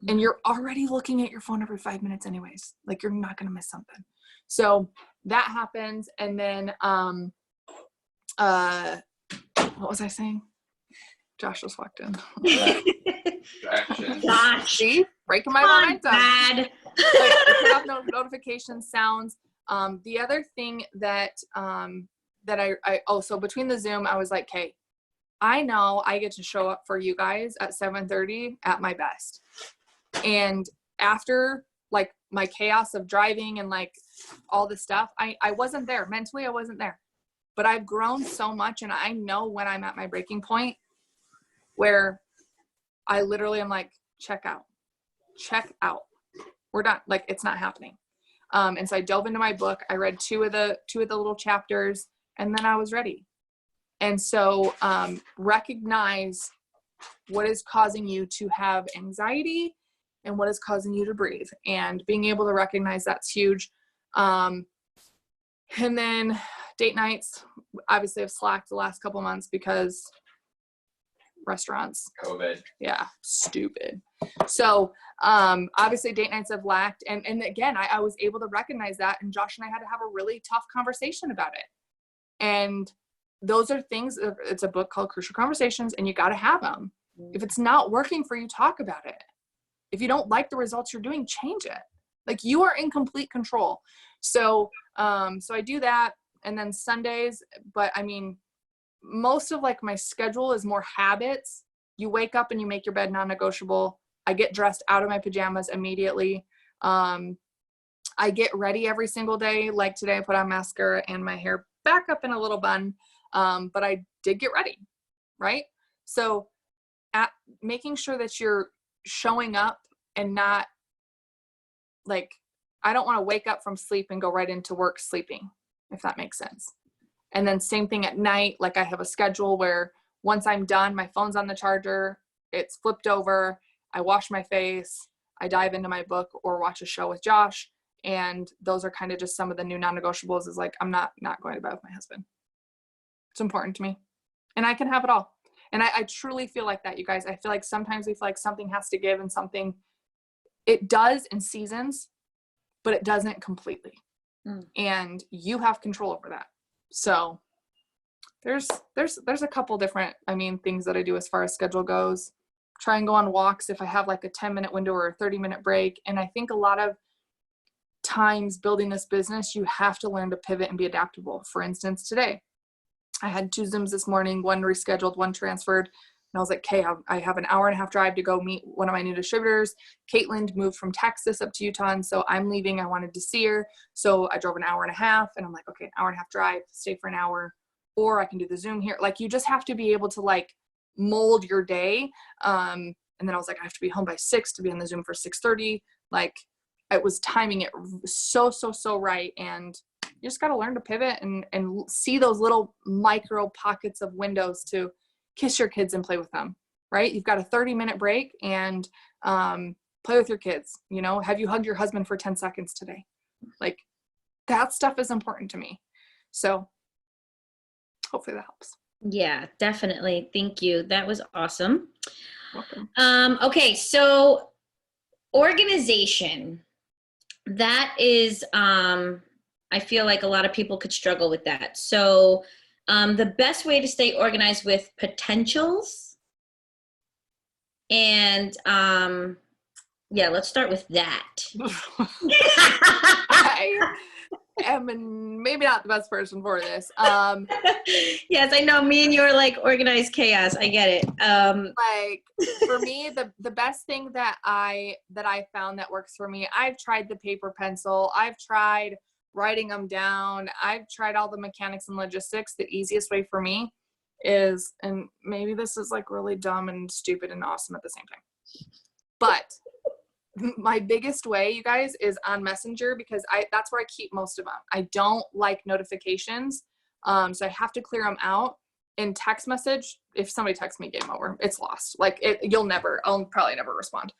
And you're already looking at your phone every 5 minutes anyways. Like you're not going to miss something. So that happens. And then, what was I saying? Josh just walked in. Gosh. See? Breaking my momentum. Like, I turn off notification sounds. The other thing that so between the Zoom, I was like, okay, I know I get to show up for you guys at 7:30 at my best. And after like my chaos of driving and like all this stuff, I wasn't there. Mentally, I wasn't there. But I've grown so much and I know when I'm at my breaking point where I literally am like, check out. We're done. Like it's not happening. And so I dove into my book. I read two of the little chapters and then I was ready. And so recognize what is causing you to have anxiety and what is causing you to breathe. And being able to recognize that's huge. And then date nights, obviously I've slacked the last couple months because restaurants. COVID. Yeah, stupid. So obviously date nights have lacked. And again, I was able to recognize that. And Josh and I had to have a really tough conversation about it. And those are things, it's a book called Crucial Conversations, and you got to have them. If it's not working for you, talk about it. If you don't like the results you're doing, change it. Like you are in complete control. So, so I do that. And then Sundays, but I mean, most of like my schedule is more habits. You wake up and you make your bed non-negotiable. I get dressed out of my pajamas immediately. I get ready every single day. Like today I put on mascara and my hair back up in a little bun. But I did get ready, right? So at making sure that you're showing up and not like, I don't want to wake up from sleep and go right into work sleeping, if that makes sense. And then same thing at night. Like I have a schedule where once I'm done, my phone's on the charger, it's flipped over, I wash my face, I dive into my book or watch a show with Josh. And those are kind of just some of the new non-negotiables is like, I'm not going to bed with my husband. It's important to me and I can have it all. And I truly feel like that, you guys. I feel like sometimes we feel like something has to give and something, it does in seasons, but it doesn't completely. And you have control over that. So there's a couple different, things that I do as far as schedule goes. Try and go on walks if I have like a 10-minute window or a 30-minute break. And I think a lot of times building this business, you have to learn to pivot and be adaptable. For instance, today, I had 2 Zooms this morning, one rescheduled, one transferred. And I was like, okay, I have an hour and a half drive to go meet one of my new distributors. Caitlin moved from Texas up to Utah. And so I'm leaving. I wanted to see her. So I drove an hour and a half and I'm like, okay, an hour and a half drive, stay for an hour, or I can do the Zoom here. Like you just have to be able to like mold your day. And then I was like, I have to be home by 6 to be on the Zoom for 6:30. Like it was timing it so right. And you just got to learn to pivot and see those little micro pockets of windows to kiss your kids and play with them, right? You've got a 30-minute break and play with your kids. Have you hugged your husband for 10 seconds today? Like that stuff is important to me. So hopefully that helps. Yeah, definitely. Thank you. That was awesome. Welcome. Okay. So organization, that is, I feel like a lot of people could struggle with that. So The best way to stay organized with potentials. And yeah, let's start with that. I am maybe not the best person for this. Yes, I know. Me and you are like organized chaos. I get it. Like for me, the best thing that I found that works for me, I've tried the paper pencil. I've tried writing them down. I've tried all the mechanics and logistics. The easiest way for me is, and maybe this is like really dumb and stupid and awesome at the same time, but my biggest way, you guys, is on Messenger, because that's where I keep most of them. I don't like notifications, so I have to clear them out. In text message, if somebody texts me, game over. It's lost. Like I'll probably never respond.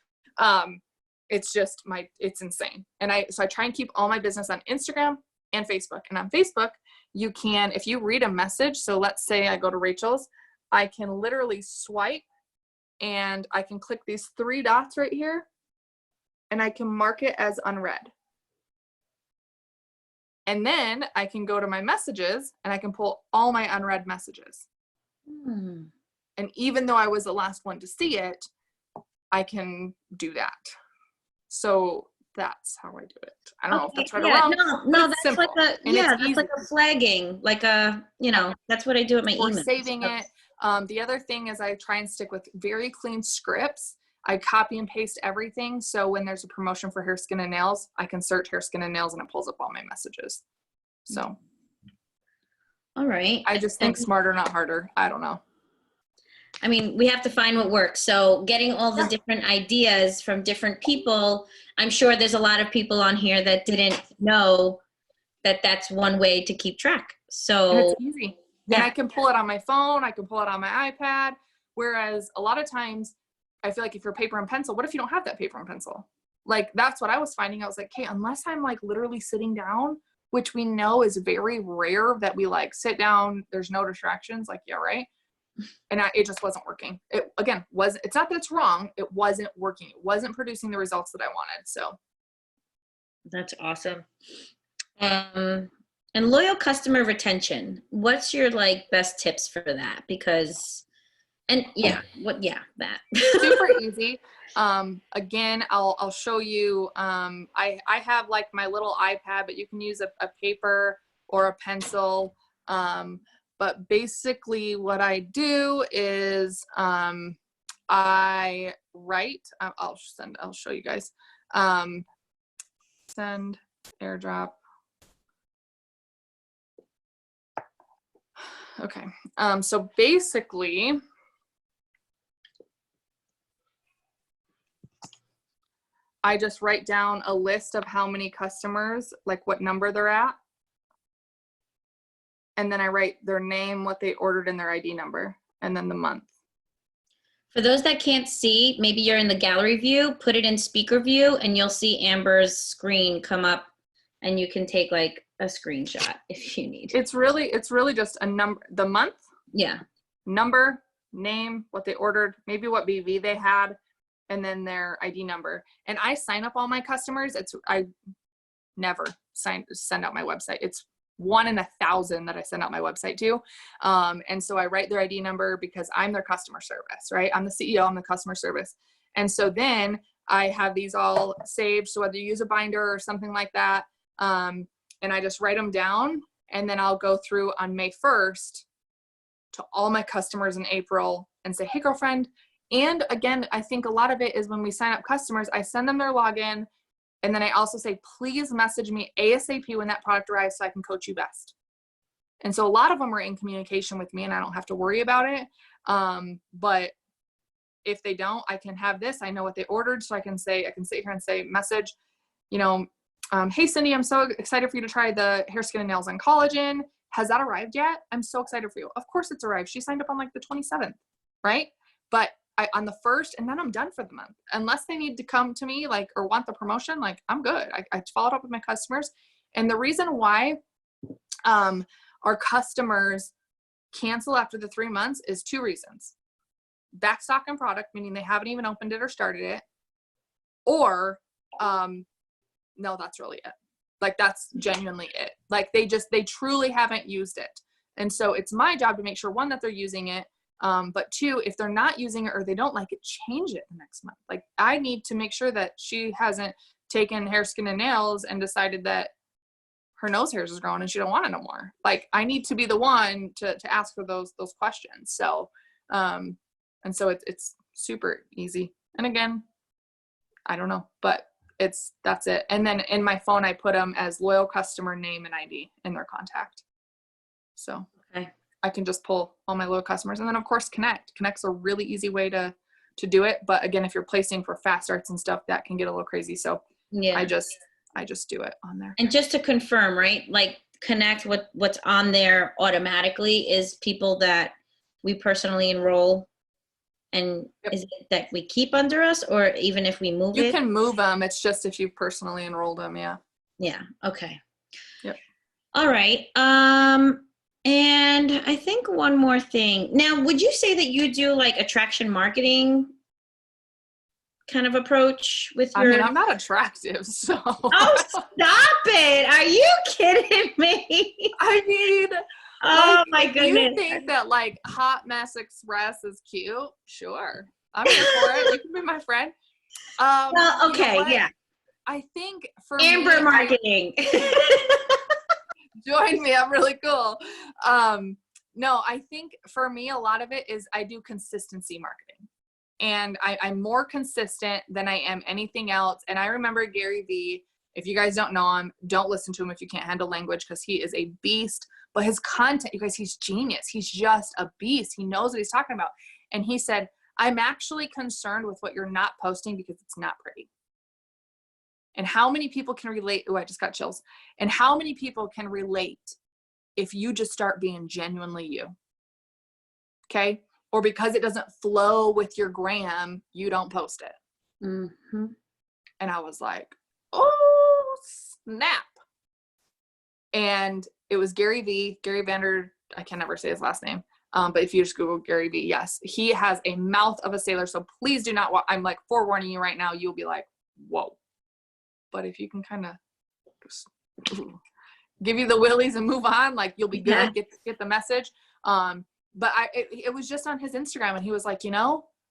It's just it's insane. And so I try and keep all my business on Instagram and Facebook. And on Facebook, you can, if you read a message, so let's say I go to Rachel's, I can literally swipe and I can click these 3 dots right here, and I can mark it as unread. And then I can go to my messages and I can pull all my unread messages. And even though I was the last one to see it, I can do that. So that's how I do it. I don't know if that's right or wrong. No, that's simple. That's like a flagging, like that's what I do at my email. Or saving it. The other thing is I try and stick with very clean scripts. I copy and paste everything. So when there's a promotion for hair, skin, and nails, I can search hair, skin, and nails, and it pulls up all my messages. So. All right. I just think smarter, not harder. I don't know. I mean, we have to find what works. So getting all the different ideas from different people, I'm sure there's a lot of people on here that didn't know that that's one way to keep track. So and it's easy. Yeah. And I can pull it on my phone. I can pull it on my iPad. Whereas a lot of times, I feel like if you're paper and pencil, what if you don't have that paper and pencil? Like, that's what I was finding. I was like, okay, unless I'm like literally sitting down, which we know is very rare that we like sit down, there's no distractions. Like, yeah, right. And it just wasn't working. It's not that it's wrong. It wasn't working. It wasn't producing the results that I wanted. So. That's awesome. And loyal customer retention. What's your like best tips for that? Because that. Super easy. Again, I'll show you. I have like my little iPad, but you can use a paper or a pencil. But basically what I do is, I write, I'll show you guys, send, airdrop. Okay. So basically, I just write down a list of how many customers, like what number they're at. And then I write their name, what they ordered, and their ID number, and then the month. For those that can't see, maybe you're in the gallery view, put it in speaker view, and you'll see Amber's screen come up, and you can take like a screenshot if you need. It's really just a number, the month. Yeah. Number, name, what they ordered, maybe what BV they had, and then their ID number. And I sign up all my customers. I never send out my website. It's 1 in 1,000 that I send out my website to. And so I write their ID number because I'm their customer service, right? I'm the CEO, I'm the customer service. And so then I have these all saved. So whether you use a binder or something like that, and I just write them down, and then I'll go through on May 1st to all my customers in April and say, hey, girlfriend. And again, I think a lot of it is when we sign up customers, I send them their login. And then I also say, please message me ASAP when that product arrives so I can coach you best. And so a lot of them are in communication with me and I don't have to worry about it. But if they don't, I can have this. I know what they ordered. So I can sit here and say, message, hey, Cindy, I'm so excited for you to try the hair, skin, and nails and collagen. Has that arrived yet? I'm so excited for you. Of course it's arrived. She signed up on like the 27th, right? But on the 1st, and then I'm done for the month. Unless they need to come to me or want the promotion, I'm good. I followed up with my customers. And the reason why our customers cancel after the 3 months is 2 reasons. Backstock in product, meaning they haven't even opened it or started it. Or, no, that's really it. That's genuinely it. They truly haven't used it. And so it's my job to make sure, one, that they're using it. But two, if they're not using it or they don't like it, change it the next month. Like, I need to make sure that she hasn't taken hair, skin, and nails and decided that her nose hairs is growing and she don't want it no more. Like, I need to be the one to ask her those questions. So, and so it's super easy. And again, I don't know, but that's it. And then in my phone, I put them as loyal customer name and ID in their contact. So Okay. I can just pull all my loyal customers. And then of course, Connect's a really easy way to do it. But again, if you're placing for fast starts and stuff, that can get a little crazy. So Yeah. I just do it on there. And just to confirm, right? Like, Connect, what's on there automatically is people that we personally enroll. And Yep. Is it that we keep under us, or even if we move it? You can move them. It's just if you've personally enrolled them. Yeah. Yeah. Okay. Yep. All right. And I think one more thing. Now, would you say that you do like attraction marketing kind of approach with your? I mean, I'm not attractive, so. Oh, stop it. Are you kidding me? I mean, Oh like, my if goodness. you think that like Hot Mess Express is cute, sure. I'm here for it. You can be my friend. Well, You know okay. what? Yeah. I think for Amber me, marketing. join me. I'm really cool. No, I think for me, a lot of it is I do consistency marketing. And I'm more consistent than I am anything else. And I remember Gary Vee. If you guys don't know him, don't listen to him if you can't handle language, because he is a beast. But his content, you guys, he's genius. He's just a beast. He knows what he's talking about. And he said, I'm actually concerned with what you're not posting because it's not pretty. And how many people can relate? Oh, I just got chills. And how many people can relate if you just start being genuinely you? Okay? Or because it doesn't flow with your gram, you don't post it. Mm-hmm. And I was like, oh, snap. And it was Gary Vee, Gary Vander, I can never say his last name. But if you just Google Gary Vee, yes, he has a mouth of a sailor. So please do not, I'm like forewarning you right now, you'll be like, whoa. But if you can kind of give you the willies and move on, like, you'll be good, get the message. But it was just on his Instagram, and he was like,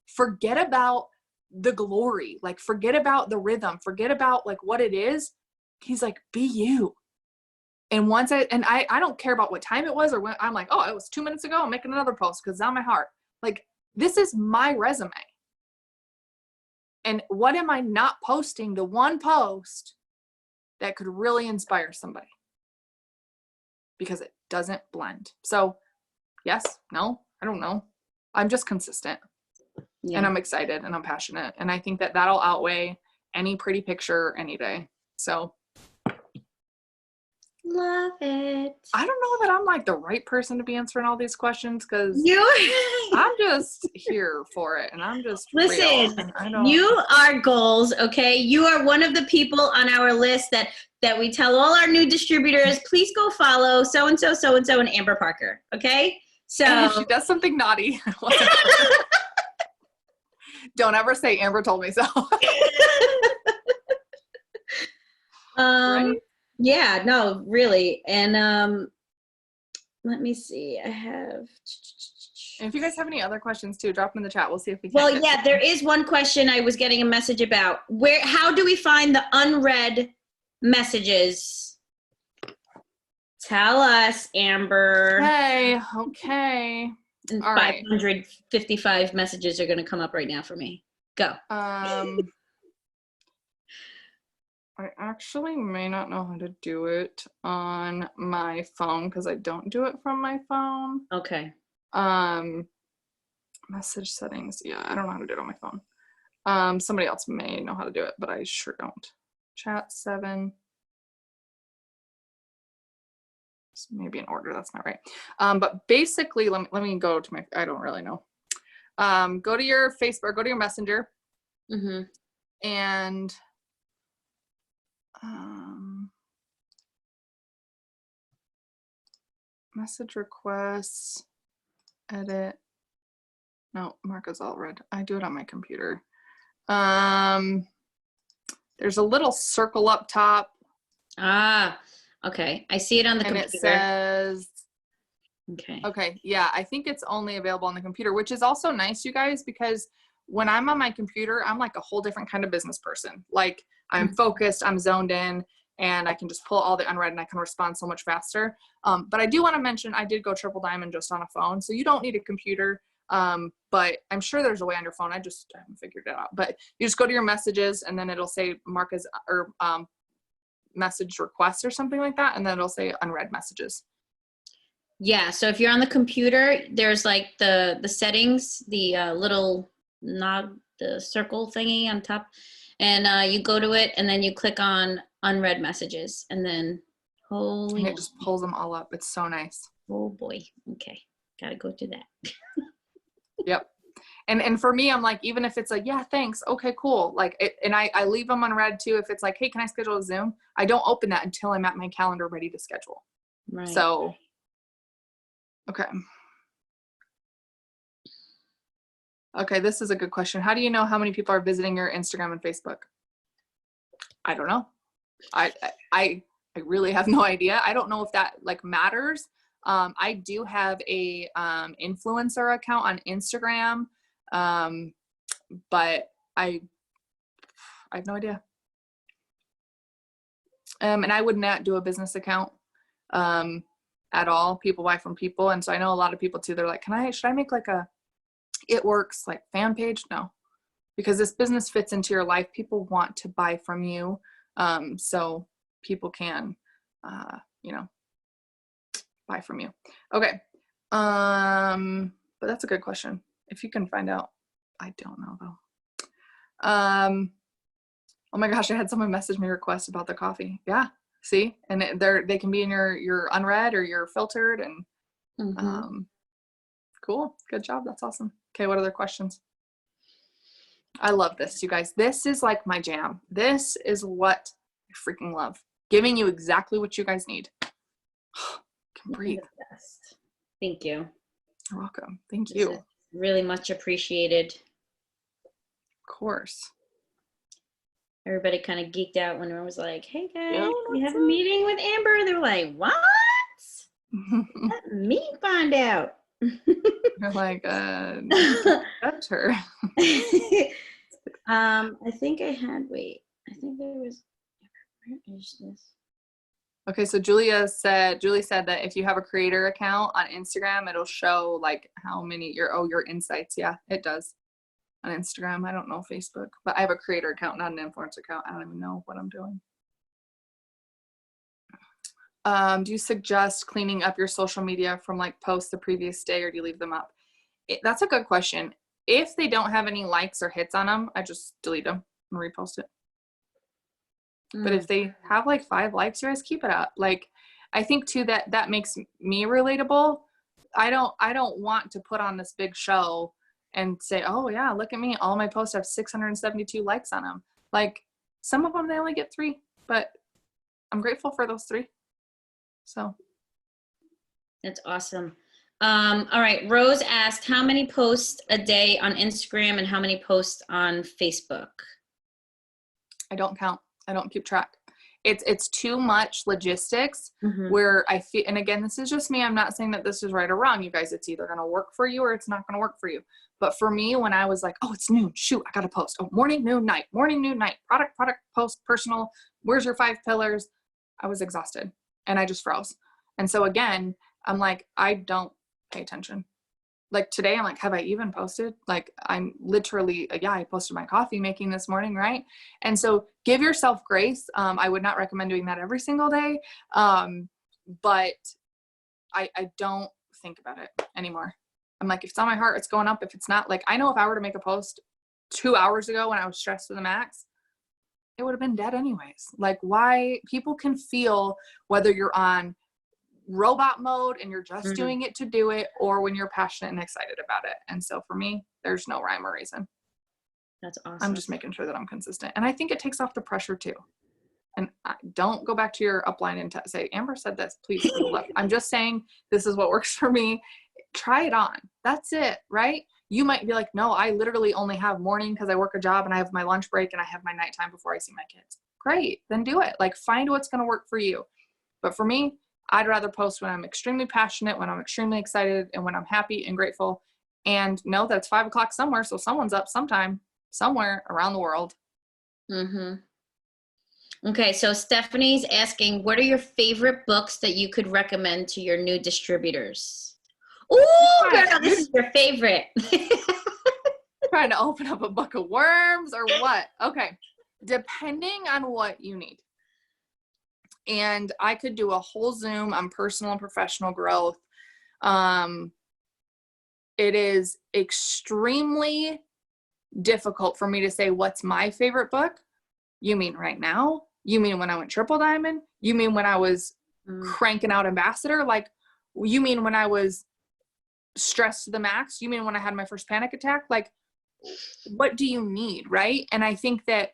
forget about the glory, like, forget about the rhythm, forget about like what it is. He's like, be you. And once I don't care about what time it was or when. I'm like, oh, it was 2 minutes ago, I'm making another post because it's on my heart. Like, this is my resume. And what am I not posting? The one post that could really inspire somebody, because it doesn't blend. So yes, no, I don't know. I'm just consistent. Yeah. And I'm excited and I'm passionate. And I think that that'll outweigh any pretty picture any day. So love it. I don't know that I'm like the right person to be answering all these questions, because you I'm just here for it, and I'm just listen. You are goals, okay? You are one of the people on our list that we tell all our new distributors, please go follow so and so and Amber Parker, okay? So and if she does something naughty, don't ever say Amber told me so. Right? Yeah, no, really. And let me see. I have. And if you guys have any other questions too, drop them in the chat. We'll see if we can. Well, yeah, there is one question I was getting a message about. How do we find the unread messages? Tell us, Amber. Okay. All right. 555 messages are going to come up right now for me. Go. I actually may not know how to do it on my phone because I don't do it from my phone. Okay. Message settings. Yeah, I don't know how to do it on my phone. Somebody else may know how to do it, but I sure don't. Chat 7. Maybe in order. That's not right. But basically, let me go to my. I don't really know. Go to your Facebook. Go to your Messenger. Mm-hmm. And message requests, edit. No, Marco's all red. I do it on my computer. There's a little circle up top. Ah, okay. I see it on the computer. And it says Okay. Okay. Yeah. I think it's only available on the computer, which is also nice, you guys, because when I'm on my computer, I'm like a whole different kind of business person. Like I'm focused, I'm zoned in, and I can just pull all the unread and I can respond so much faster. But I do want to mention, I did go triple diamond just on a phone. So you don't need a computer. But I'm sure there's a way on your phone. I just haven't figured it out. But you just go to your messages and then it'll say mark as, or message request or something like that. And then it'll say unread messages. Yeah. So if you're on the computer, there's like the settings, the little knob, the circle thingy on top, and you go to it and then you click on unread messages and then And it just pulls them all up. It's so nice. Oh boy. Okay. Gotta go to that. Yep. And for me, I'm like, even if it's like, yeah, thanks. Okay, cool. Like, and I leave them unread too. If it's like, hey, can I schedule a Zoom? I don't open that until I'm at my calendar ready to schedule. Right. So, okay. Okay, this is a good question. How do you know how many people are visiting your Instagram and Facebook? I don't know. I really have no idea. I don't know if that like matters. I do have a influencer account on Instagram, but I have no idea. And I would not do a business account at all. People buy from people, and so I know a lot of people too. They're like, should I make like a It Works like fan page? No, because this business fits into your life. People want to buy from you, so people can, buy from you. Okay. But that's a good question. If you can find out, I don't know though. Oh my gosh, I had someone message me request about the coffee. Yeah. See, and they can be in your unread or your filtered and, cool. Good job. That's awesome. Okay. What other questions? I love this, you guys. This is like my jam. This is what I freaking love. Giving you exactly what you guys need. Can breathe. Thank you. You're welcome. Thank you. This is really much appreciated. Of course. Everybody kind of geeked out when I was like, hey guys, Yeah, we have a meeting with Amber. They were like, what? Let me find out. You're like, that's her. I think I had, wait, I think there was, where is this? Okay, so Julie said that if you have a creator account on Instagram, it'll show like how many your insights. Yeah, it does on Instagram. I don't know Facebook, but I have a creator account, not an influencer account. I don't even know what I'm doing. Do you suggest cleaning up your social media from like posts the previous day, or do you leave them up? That's a good question. If they don't have any likes or hits on them, I just delete them and repost it. But if they have like 5 likes, you guys keep it up. Like, I think too that makes me relatable. I don't want to put on this big show and say, oh yeah, look at me. All my posts have 672 likes on them. Like, some of them, they only get 3, but I'm grateful for those 3. So. That's awesome. All right. Rose asked, how many posts a day on Instagram and how many posts on Facebook? I don't count. I don't keep track. It's too much logistics where I feel, and again, this is just me. I'm not saying that this is right or wrong, you guys. It's either going to work for you or it's not going to work for you. But for me, when I was like, oh, it's noon, shoot, I got to post. Oh, morning, noon, night, product, post, personal. Where's your 5 pillars? I was exhausted and I just froze. And so again, I'm like, I don't pay attention. Like today, I'm like, have I even posted? Like, I'm literally, I posted my coffee making this morning, right? And so give yourself grace. I would not recommend doing that every single day. But I don't think about it anymore. I'm like, if it's on my heart, it's going up. If it's not, like, I know if I were to make a post 2 hours ago when I was stressed to the max, it would have been dead anyways. Like, why? People can feel whether you're on robot mode and you're just doing it to do it, or when you're passionate and excited about it. And so for me, there's no rhyme or reason. That's awesome. I'm just making sure that I'm consistent. And I think it takes off the pressure too. And don't go back to your upline and say, Amber said this, please. I'm just saying, this is what works for me. Try it on. That's it, right? You might be like, no, I literally only have morning because I work a job and I have my lunch break and I have my nighttime before I see my kids. Great, then do it. Like, find what's going to work for you. But for me, I'd rather post when I'm extremely passionate, when I'm extremely excited, and when I'm happy and grateful, and know that it's 5 o'clock somewhere. So someone's up sometime, somewhere around the world. Mm-hmm. Okay, so Stephanie's asking, what are your favorite books that you could recommend to your new distributors? Ooh, girl, this is your favorite. Trying to open up a buck of worms or what? Okay, depending on what you need. And I could do a whole Zoom on personal and professional growth. It is extremely difficult for me to say what's my favorite book. You mean right now? You mean when I went triple diamond? You mean when I was cranking out Ambassador? Like, you mean when I was stressed to the max? You mean when I had my first panic attack? Like, what do you need, right? And I think that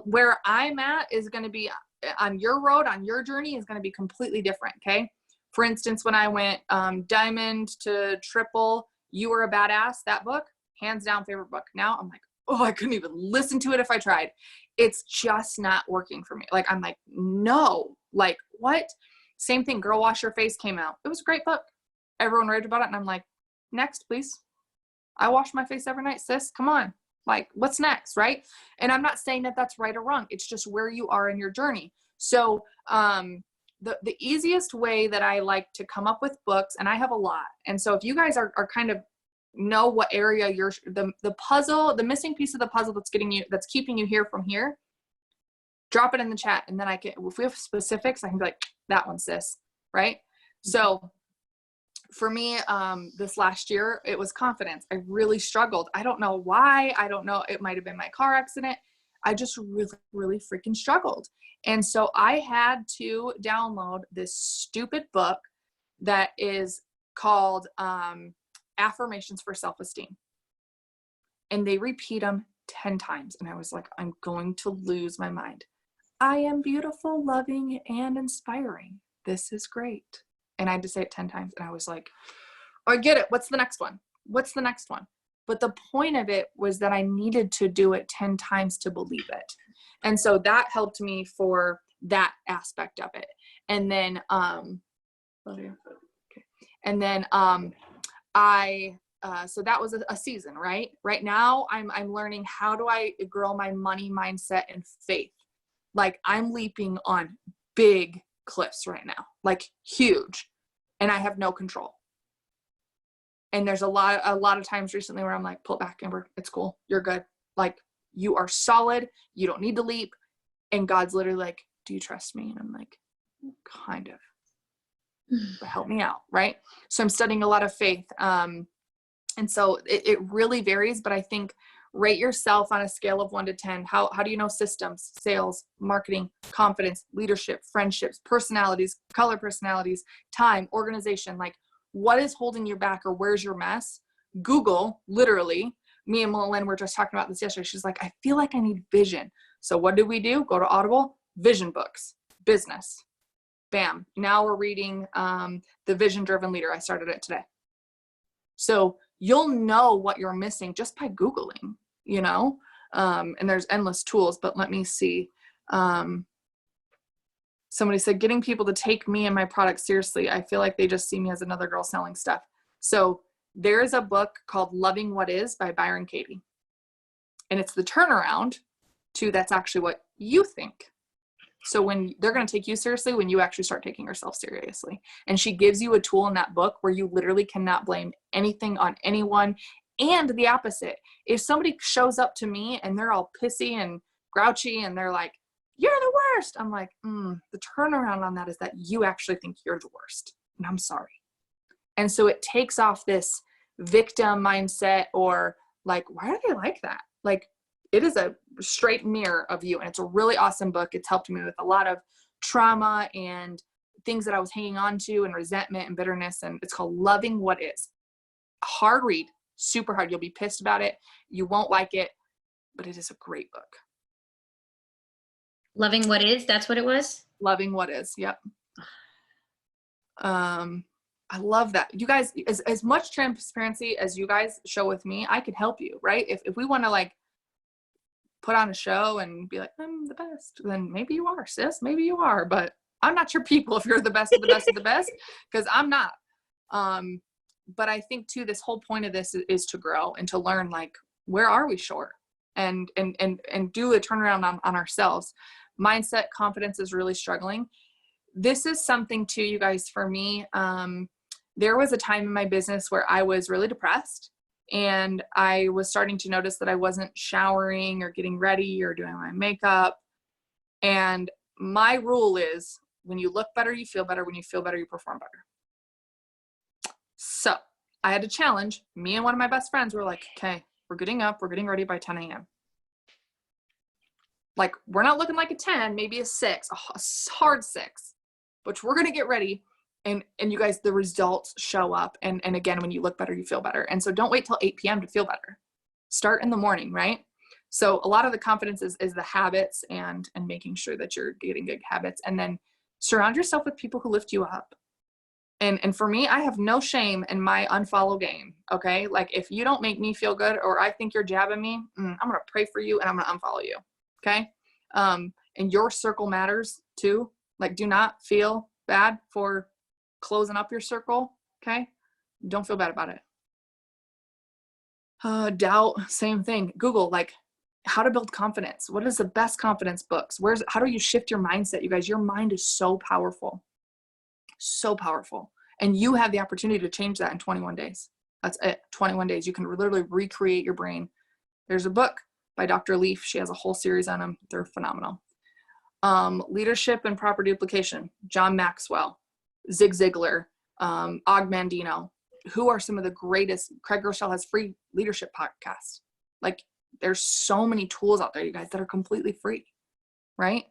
where I'm at is going to be on your road, on your journey is going to be completely different, okay? For instance, when I went diamond to triple, You Were a Badass, that book, hands down favorite book. Now I'm like, oh, I couldn't even listen to it if I tried. It's just not working for me. Like, I'm like, no, like what? Same thing, Girl Wash Your Face came out. It was a great book. Everyone raved about it. And I'm like, next, please. I wash my face every night, sis. Come on. Like, what's next, right? And I'm not saying that that's right or wrong. It's just where you are in your journey. So the easiest way that I like to come up with books, and I have a lot. And so if you guys are kind of know what area you're, the puzzle, the missing piece of the puzzle that's keeping you here from here, drop it in the chat. And then I can, if we have specifics, I can be like, that one, sis, right? So for me, this last year, it was confidence. I really struggled. I don't know why. I don't know. It might've been my car accident. I just really, really freaking struggled. And so I had to download this stupid book that is called Affirmations for Self-Esteem. And they repeat them 10 times. And I was like, I'm going to lose my mind. I am beautiful, loving, and inspiring. This is great. And I had to say it 10 times. And I was like, I get it. What's the next one? What's the next one? But the point of it was that I needed to do it 10 times to believe it. And so that helped me for that aspect of it. And then, so that was a season, right? Right now I'm learning, how do I grow my money mindset and faith? Like, I'm leaping on big cliffs right now, like huge, and I have no control. And there's a lot of times recently where I'm like, pull it back, Amber, it's cool, you're good, like, you are solid, you don't need to leap. And God's literally like, do you trust me? And I'm like, kind of, but help me out, right? So I'm studying a lot of faith, and so it really varies. But I think, rate yourself on a scale of 1 to 10. How do you know systems, sales, marketing, confidence, leadership, friendships, personalities, color personalities, time, organization? Like, what is holding you back, or where's your mess? Google, literally. Me and Malin were just talking about this yesterday. She's like, I feel like I need vision. So what do? Go to Audible, vision books, business. Bam. Now we're reading The Vision Driven Leader. I started it today. So you'll know what you're missing just by Googling, you know, and there's endless tools, but let me see. Somebody said, getting people to take me and my product seriously. I feel like they just see me as another girl selling stuff. So there's a book called Loving What Is by Byron Katie. And it's the turnaround to that's actually what you think. So when they're going to take you seriously, when you actually start taking yourself seriously. And she gives you a tool in that book where you literally cannot blame anything on anyone. And the opposite. If somebody shows up to me and they're all pissy and grouchy and they're like, you're the worst, I'm like, the turnaround on that is that you actually think you're the worst. And I'm sorry. And so it takes off this victim mindset, or like, why are they like that? Like, it is a straight mirror of you. And it's a really awesome book. It's helped me with a lot of trauma and things that I was hanging on to, and resentment and bitterness. And it's called Loving What Is. Hard read, super hard. You'll be pissed about it. You won't like it, but it is a great book. Loving What Is, that's what it was? Loving What Is. Yep. I love that. You guys, as much transparency as you guys show with me, I could help you, right? If we want to like put on a show and be like, I'm the best, then maybe you are, sis, maybe you are, but I'm not your people if you're the best of the best of the best, because I'm not. But I think too, this whole point of this is to grow and to learn, like, where are we short, and do a turnaround on ourselves. Mindset, confidence is really struggling. This is something too, you guys, for me. There was a time in my business where I was really depressed, and I was starting to notice that I wasn't showering or getting ready or doing my makeup. And my rule is, when you look better, you feel better. When you feel better, you perform better. So I had to challenge. Me and one of my best friends were like, okay, we're getting up, we're getting ready by 10 a.m. Like, we're not looking like a 10, maybe a 6, a hard 6, but we're going to get ready. And you guys, the results show up. And again, when you look better, you feel better. And so don't wait till 8 p.m. to feel better. Start in the morning, right? So a lot of the confidence is the habits and making sure that you're getting good habits. And then surround yourself with people who lift you up. And for me, I have no shame in my unfollow game. Okay. Like, if you don't make me feel good, or I think you're jabbing me, I'm going to pray for you and I'm going to unfollow you. Okay. And your circle matters too. Like, do not feel bad for closing up your circle. Okay. Don't feel bad about it. Doubt, same thing. Google, like, how to build confidence. What is the best confidence books? How do you shift your mindset? You guys, your mind is so powerful. So powerful. And you have the opportunity to change that in 21 days. That's it. 21 days. You can literally recreate your brain. There's a book by Dr. Leaf. She has a whole series on them. They're phenomenal. Leadership and Proper Duplication, John Maxwell, Zig Ziglar, Og Mandino. Who are some of the greatest? Craig Rochelle has free leadership podcasts. Like, there's so many tools out there, you guys, that are completely free, right?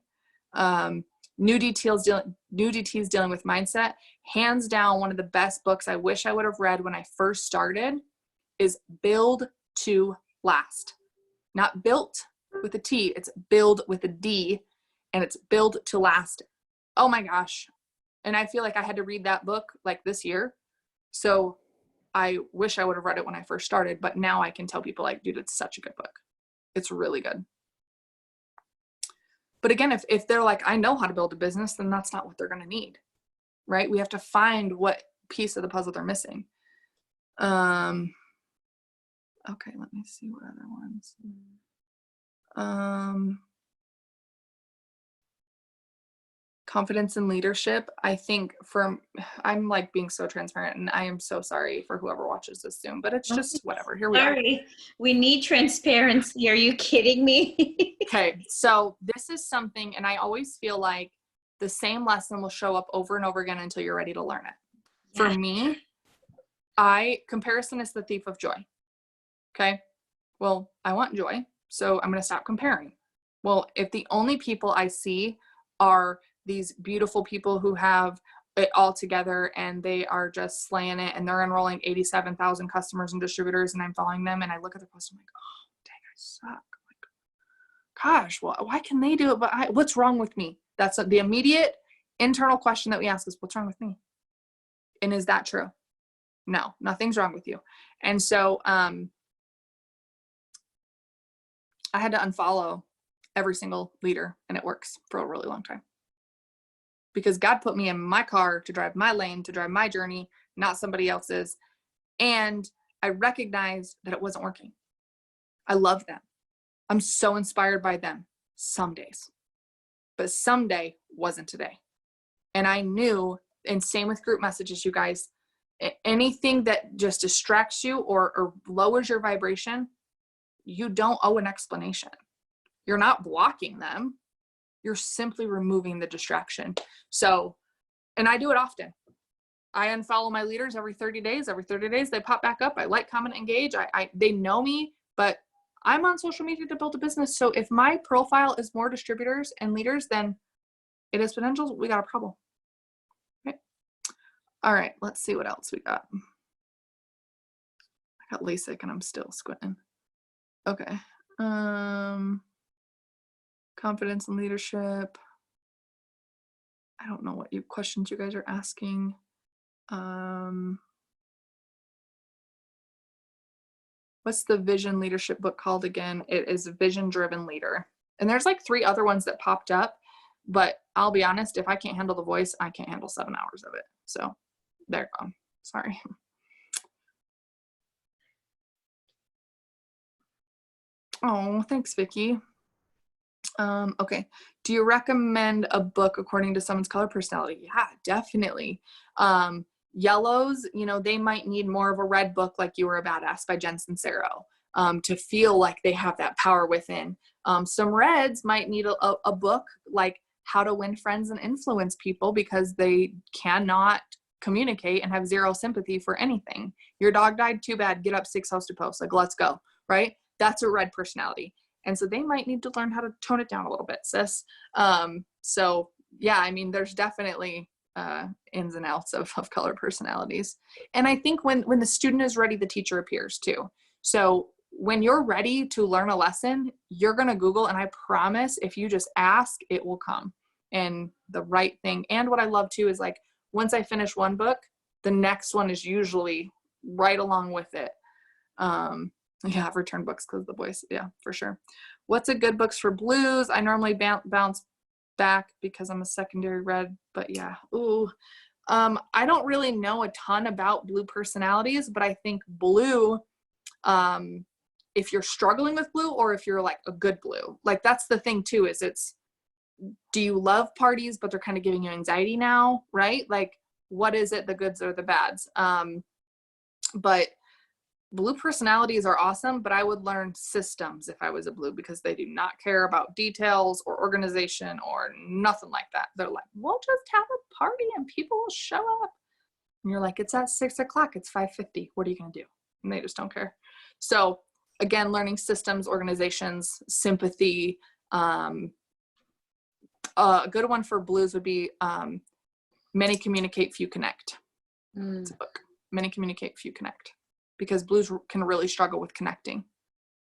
New Details Dealing with Mindset. Hands down, one of the best books I wish I would have read when I first started is Build to Last. Not built with a T, it's build with a D, and it's Build to Last. Oh my gosh. And I feel like I had to read that book like this year. So I wish I would have read it when I first started, but now I can tell people, like, dude, it's such a good book. It's really good. But again, if they're like, I know how to build a business, then that's not what they're going to need, right? We have to find what piece of the puzzle they're missing. Okay, let me see what other ones. Confidence in leadership. I think I'm like being so transparent, and I am so sorry for whoever watches this soon, but it's just whatever. Here we are. Sorry, we need transparency. Are you kidding me? Okay, so this is something, and I always feel like the same lesson will show up over and over again until you're ready to learn it. For me, comparison is the thief of joy. Okay, well, I want joy, so I'm going to stop comparing. Well, if the only people I see are these beautiful people who have it all together and they are just slaying it, and they're enrolling 87,000 customers and distributors, and I'm following them, and I look at the post, I'm like, oh, dang, I suck. Gosh, well, why can they do it? But what's wrong with me? That's the immediate internal question that we ask is, what's wrong with me? And is that true? No, nothing's wrong with you. And so I had to unfollow every single leader, and it works for a really long time. Because God put me in my car to drive my lane, to drive my journey, not somebody else's. And I recognized that it wasn't working. I love them. I'm so inspired by them some days, but someday wasn't today. And I knew, and same with group messages, you guys, anything that just distracts you or lowers your vibration, you don't owe an explanation. You're not blocking them. You're simply removing the distraction. So, and I do it often. I unfollow my leaders every 30 days. Every 30 days, they pop back up. I like, comment, engage. They know me, but I'm on social media to build a business. So if my profile is more distributors and leaders than it is potentials, we got a problem. Okay. All right, let's see what else we got. I got LASIK and I'm still squinting. Okay. Confidence and leadership. I don't know what questions you guys are asking. What's the vision leadership book called again? It is Vision Driven Leader. And there's like 3 other ones that popped up, But I'll be honest, if I can't handle the voice, I can't handle 7 hours of it. So they're gone. Sorry. Oh, thanks, Vicky. Okay. Do you recommend a book according to someone's color personality? Yeah, definitely. Yellows, they might need more of a red book like You Were a Badass by Jen Sincero, to feel like they have that power within. Some reds might need a book like How to Win Friends and Influence People because they cannot communicate and have zero sympathy for anything. Your dog died, too bad. Get up 6 house to post. Like, let's go, right? That's a red personality. And so they might need to learn how to tone it down a little bit, sis. So yeah, I mean, there's definitely ins and outs of color personalities. And I think when the student is ready, the teacher appears too. So when you're ready to learn a lesson, you're going to Google, and I promise if you just ask, it will come. And the right thing. And what I love too is like, once I finish one book, the next one is usually right along with it. Yeah, I've returned books because of the voice. Yeah, for sure. What's a good books for blues? I normally bounce back because I'm a secondary red, but yeah. Ooh. I don't really know a ton about blue personalities, but I think blue, if you're struggling with blue or if you're like a good blue, like that's the thing too, is do you love parties, but they're kind of giving you anxiety now, right? Like, what is it, the goods or the bads? But blue personalities are awesome, but I would learn systems if I was a blue because they do not care about details or organization or nothing like that. They're like, we'll just have a party and people will show up. And you're like, it's at 6 o'clock. It's 5:50. What are you going to do? And they just don't care. So again, learning systems, organizations, sympathy. A good one for blues would be Many Communicate, Few Connect. It's a book. Many Communicate, Few Connect. Because blues can really struggle with connecting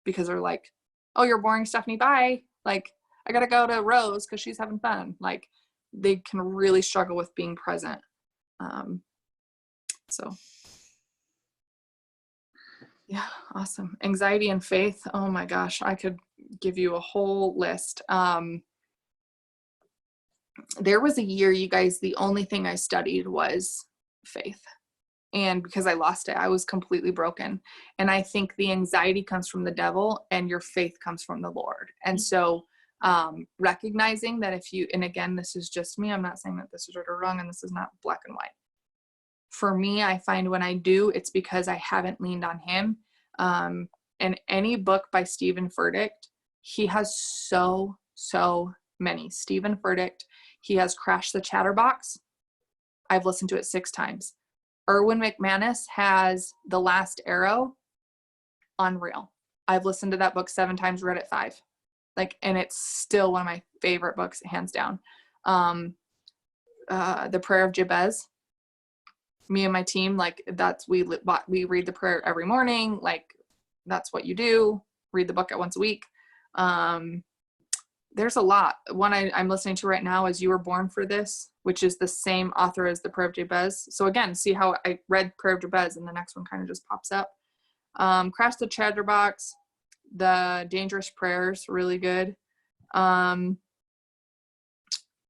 because they're like, oh, you're boring, Stephanie, bye. Like, I got to go to Rose because she's having fun. Like, they can really struggle with being present. So, yeah, awesome. Anxiety and faith. Oh my gosh, I could give you a whole list. There was a year, you guys, the only thing I studied was faith. And because I lost it, I was completely broken. And I think the anxiety comes from the devil and your faith comes from the Lord. And so recognizing that and again, this is just me, I'm not saying that this is right or wrong, and this is not black and white. For me, I find when I do, it's because I haven't leaned on him. And any book by Stephen Furtick, he has so many. Stephen Furtick, he has Crash the Chatterbox. I've listened to it 6 times. Erwin McManus has The Last Arrow. Unreal. I've listened to that book 7 times, read it 5. Like, and it's still one of my favorite books, hands down. The Prayer of Jabez. Me and my team, like, we read the prayer every morning. Like, that's what you do. Read the book at once a week. There's a lot. One I'm listening to right now is You Were Born for This, which is the same author as the Prayer of Jabez. So again, see how I read Prayer of Jabez and the next one kind of just pops up. Crash the Chatterbox, The Dangerous Prayers, really good. The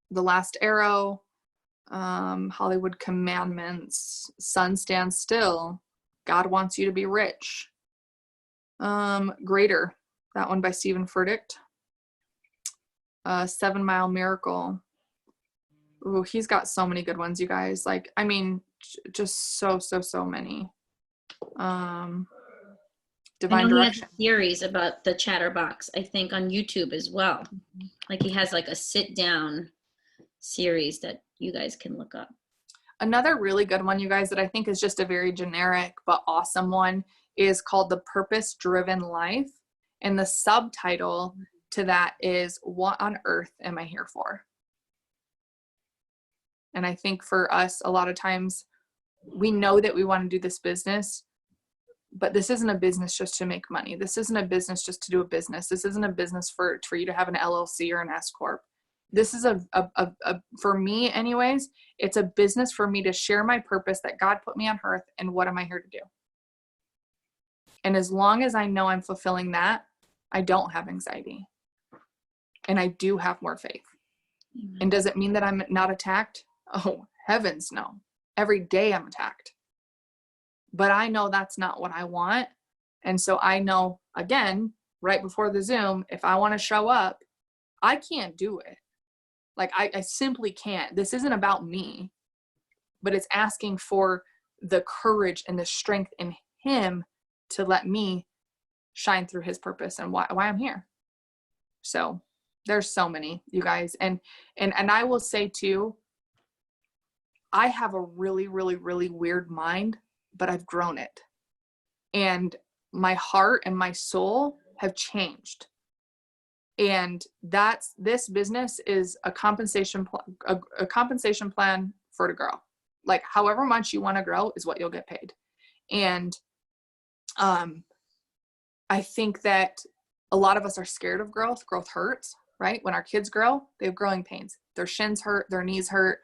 Last Arrow, Hollywood Commandments, Sun Stands Still, God Wants You to Be Rich. Greater, that one by Stephen Furtick. 7 Mile Miracle. Ooh, he's got so many good ones, you guys. Like, I mean, just so many. Divine Direction. He has a series about the Chatterbox, I think, on YouTube as well. Like, he has like a sit down series that you guys can look up. Another really good one, you guys, that I think is just a very generic but awesome one is called The Purpose Driven Life. And the subtitle to that is What on Earth Am I Here For? And I think for us, a lot of times we know that we want to do this business, but this isn't a business just to make money. This isn't a business just to do a business. This isn't a business for you to have an LLC or an S Corp. This is for me anyways, it's a business for me to share my purpose that God put me on earth and what am I here to do? And as long as I know I'm fulfilling that, I don't have anxiety. And I do have more faith. And does it mean that I'm not attacked? Oh, heavens no. Every day I'm attacked. But I know that's not what I want. And so I know, again, right before the Zoom, if I want to show up, I can't do it. Like, I simply can't. This isn't about me, but it's asking for the courage and the strength in him to let me shine through his purpose and why I'm here. So there's so many, you guys. And I will say too, I have a really, really, really weird mind, but I've grown it. And my heart and my soul have changed. And this business is a compensation plan for to grow. Like, however much you want to grow is what you'll get paid. And I think that a lot of us are scared of growth. Growth hurts, right? When our kids grow, they have growing pains. Their shins hurt, their knees hurt,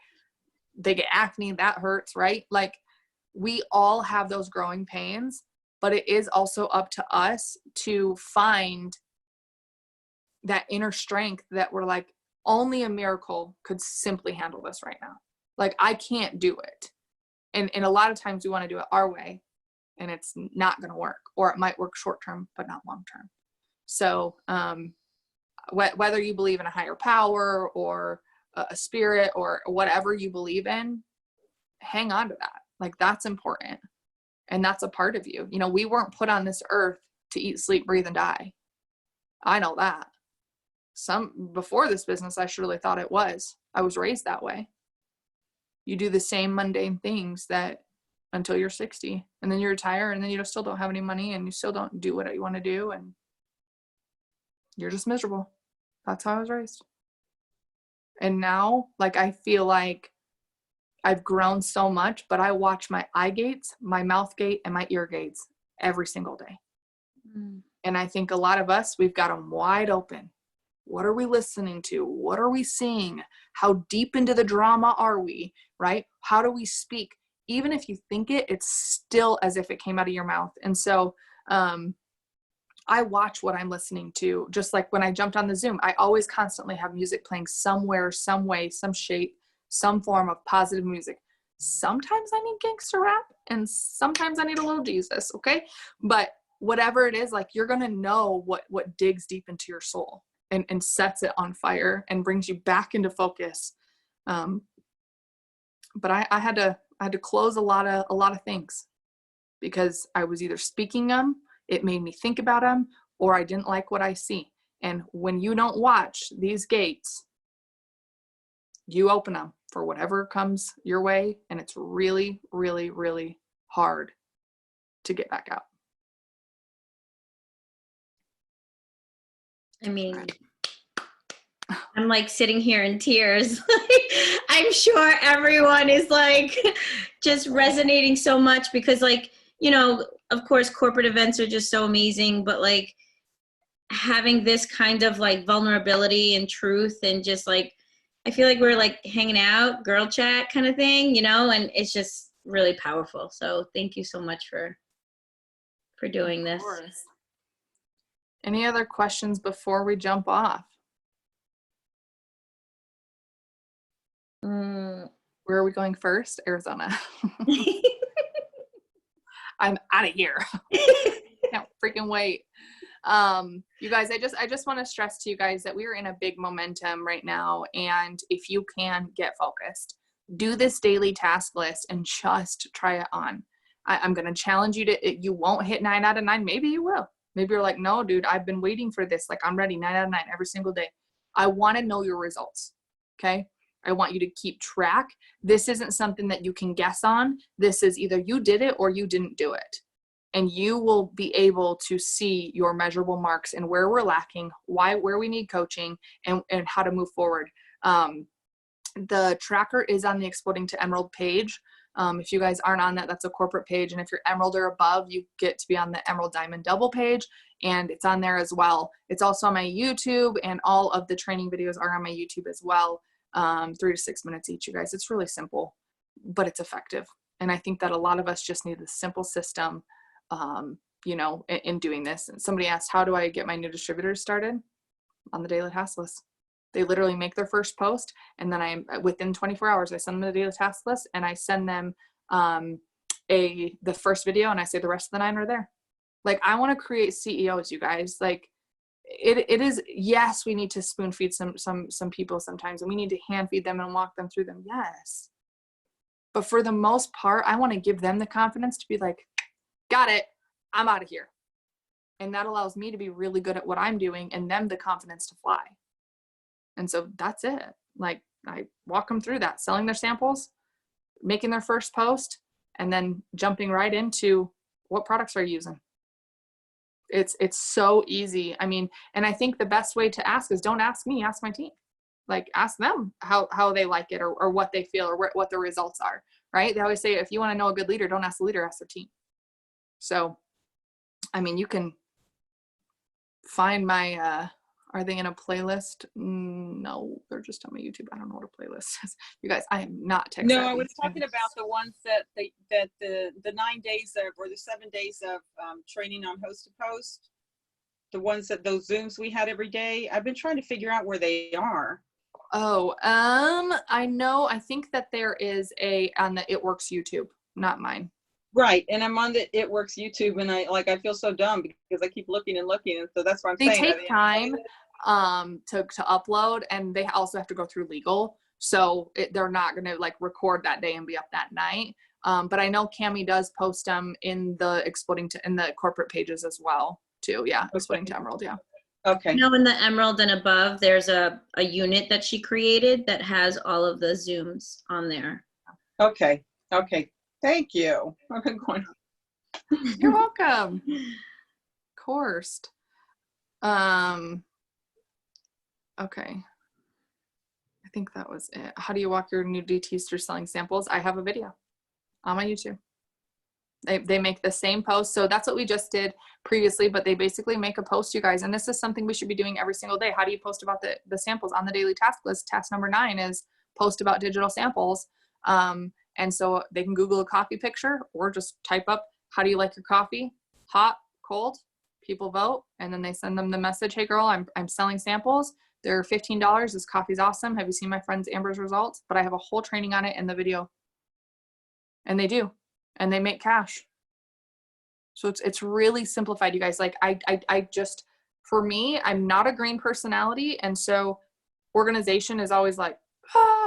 they get acne, that hurts, right? Like, we all have those growing pains, but it is also up to us to find that inner strength that we're like, only a miracle could simply handle this right now. Like, I can't do it. And a lot of times we want to do it our way, and it's not going to work, or it might work short term, but not long term. So whether you believe in a higher power or a spirit or whatever you believe in, hang on to that. Like, that's important. And that's a part of you. You know, we weren't put on this earth to eat, sleep, breathe, and die. I know that. Before this business, I surely thought it was. I was raised that way. You do the same mundane things that until you're 60, and then you retire, and then you still don't have any money, and you still don't do what you want to do, and you're just miserable. That's how I was raised. And now, like, I feel like I've grown so much, but I watch my eye gates, my mouth gate, and my ear gates every single day. And I think a lot of us, we've got them wide open. What are we listening to? What are we seeing? How deep into the drama are we, right? How do we speak? Even if you think it, it's still as if it came out of your mouth. And so I watch what I'm listening to. Just like when I jumped on the Zoom, I always constantly have music playing somewhere, some way, some shape, some form of positive music. Sometimes I need gangster rap, and sometimes I need a little Jesus, okay? But whatever it is, like, you're going to know what digs deep into your soul and sets it on fire and brings you back into focus. But I had to close a lot of things because I was either speaking them, it made me think about them, or I didn't like what I see. And when you don't watch these gates, you open them for whatever comes your way, and it's really, really, really hard to get back out. I mean, I'm like sitting here in tears. I'm sure everyone is like just resonating so much because, like, you know, of course, corporate events are just so amazing, but like having this kind of like vulnerability and truth and just like, I feel like we're like hanging out, girl chat kind of thing, you know, and it's just really powerful. So thank you so much for doing this. Any other questions before we jump off? Where are we going first? Arizona. I'm out of here. Can't freaking wait. You guys, I just want to stress to you guys that we are in a big momentum right now. And if you can get focused, do this daily task list and just try it on. I'm going to challenge you you won't hit 9 out of 9. Maybe you will. Maybe you're like, no, dude, I've been waiting for this. Like, I'm ready 9 out of 9 every single day. I want to know your results. Okay. I want you to keep track. This isn't something that you can guess on. This is either you did it or you didn't do it. And you will be able to see your measurable marks and where we're lacking, where we need coaching, and how to move forward. The tracker is on the Exploding to Emerald page. If you guys aren't on that, that's a corporate page. And if you're Emerald or above, you get to be on the Emerald Diamond Double page, and it's on there as well. It's also on my YouTube, and all of the training videos are on my YouTube as well. 3 to 6 minutes each, you guys. It's really simple, but it's effective. And I think that a lot of us just need the simple system, you know, in doing this. And somebody asked, how do I get my new distributors started? On the daily task list. They literally make their first post, and then within 24 hours, I send them the daily task list, and I send them the first video, and I say the rest of the 9 are there. Like, I want to create CEOs, you guys. Like, it is, yes, we need to spoon feed some people sometimes, and we need to hand feed them and walk them through them. Yes. But for the most part, I want to give them the confidence to be like, got it, I'm out of here. And that allows me to be really good at what I'm doing, and them the confidence to fly. And so that's it. Like, I walk them through that, selling their samples, making their first post, and then jumping right into what products are you using. It's so easy. I mean, and I think the best way to ask is don't ask me, ask my team. Like, ask them how they like it, or what they feel, or what the results are, right? They always say, if you want to know a good leader, don't ask the leader, ask their team. So, I mean, you can find my, are they in a playlist? No, they're just on my YouTube. I don't know what a playlist is. You guys, I am not tech savvy. No, I was talking about the ones that the 9 days of, or the 7 days of training on host to post. The ones that those Zooms we had every day. I've been trying to figure out where they are. Oh, I know. I think that there is on the It Works YouTube, not mine. Right, and I'm on the It Works YouTube, and I feel so dumb because I keep looking and looking, and so that's why I'm saying they take time to upload, and they also have to go through legal, so they're not going to like record that day and be up that night. But I know Cami does post them in the in the corporate pages as well too. Yeah, okay. Exploding to Emerald. Yeah. Okay. You know, in the Emerald and above, there's a unit that she created that has all of the Zooms on there. Okay. Okay. Thank you. I've been going. You're welcome. Of course. Okay. I think that was it. How do you walk your new DTs through selling samples? I have a video on my YouTube. They make the same post. So that's what we just did previously, but they basically make a post, you guys. And this is something we should be doing every single day. How do you post about the samples on the daily task list? Task number 9 is post about digital samples. And so they can Google a coffee picture, or just type up, how do you like your coffee? Hot, cold? People vote, and then they send them the message, hey girl, I'm selling samples. They're $15. This coffee's awesome. Have you seen my friend's Amber's results? But I have a whole training on it in the video. And they do. And they make cash. So it's really simplified, you guys. Like, I just, for me, I'm not a green personality. And so organization is always like,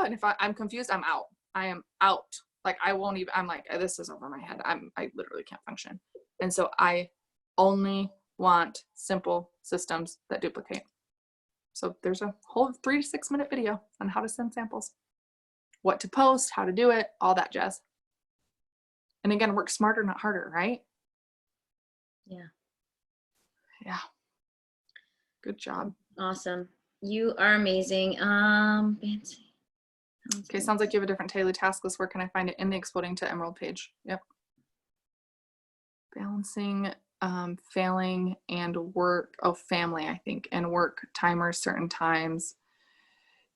and if I'm confused, I'm out. I am out. Like, I won't even, I'm like, this is over my head. I literally can't function. And so I only want simple systems that duplicate. So there's a whole 3 to 6 minute video on how to send samples, what to post, how to do it, all that jazz. And again, work smarter, not harder, right? Yeah. Yeah. Good job. Awesome. You are amazing. Fancy. Okay, sounds like you have a different daily task list. Where can I find it? In the Exploding to Emerald page. Yep. Balancing, failing, and work. Oh, family, I think, and work timers certain times.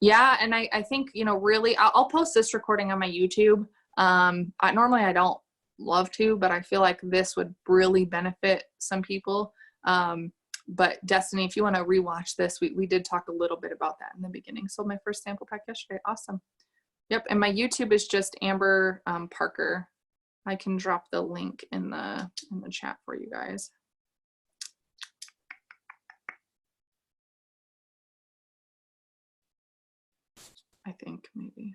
Yeah, and I think, you know, really, I'll post this recording on my YouTube. Normally I don't love to, but I feel like this would really benefit some people. But Destiny, if you want to rewatch this, we did talk a little bit about that in the beginning. Sold my first sample pack yesterday. Awesome. Yep. And my YouTube is just Amber Parker. I can drop the link in the chat for you guys. I think maybe.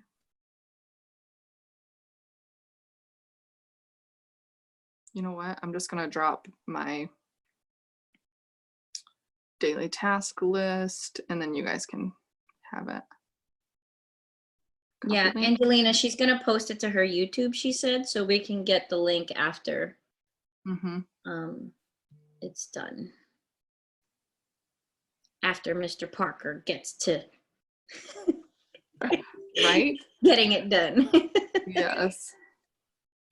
You know what? I'm just going to drop my daily task list, and then you guys can have it. Copy Yeah, link. Angelina, she's going to post it to her YouTube, she said, so we can get the link after it's done. After Mr. Parker gets to right? Getting it done. Yes.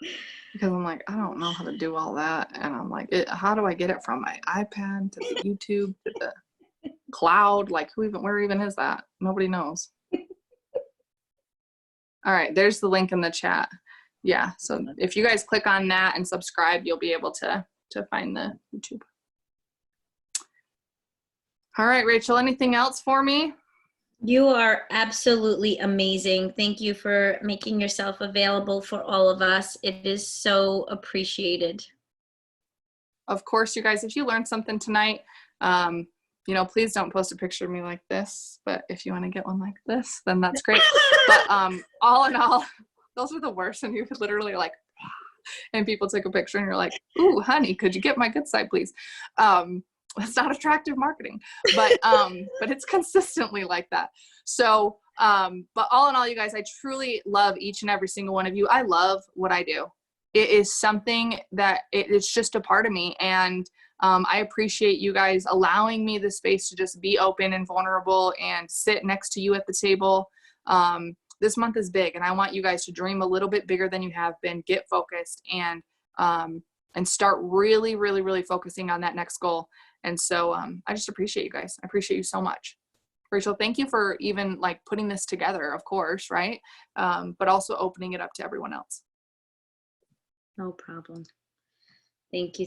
Because I'm like, I don't know how to do all that. And I'm like, how do I get it from my iPad to the YouTube to the cloud? Like, where even is that? Nobody knows. All right, there's the link in the chat. Yeah, so if you guys click on that and subscribe, you'll be able to find the YouTube. All right, Rachel, anything else for me? You are absolutely amazing. Thank you for making yourself available for all of us. It is so appreciated. Of course, you guys, if you learned something tonight, you know, please don't post a picture of me like this. But if you want to get one like this, then that's great. But all in all, those are the worst. And you could literally like, and people take a picture and you're like, ooh, honey, could you get my good side, please? That's not attractive marketing, but it's consistently like that. So, but all in all, you guys, I truly love each and every single one of you. I love what I do. It is something that it's just a part of me. And I appreciate you guys allowing me the space to just be open and vulnerable and sit next to you at the table. This month is big, and I want you guys to dream a little bit bigger than you have been, get focused, and start really, really, really focusing on that next goal. And so I just appreciate you guys. I appreciate you so much. Rachel, thank you for even like putting this together, of course, right? But also opening it up to everyone else. No problem. Thank you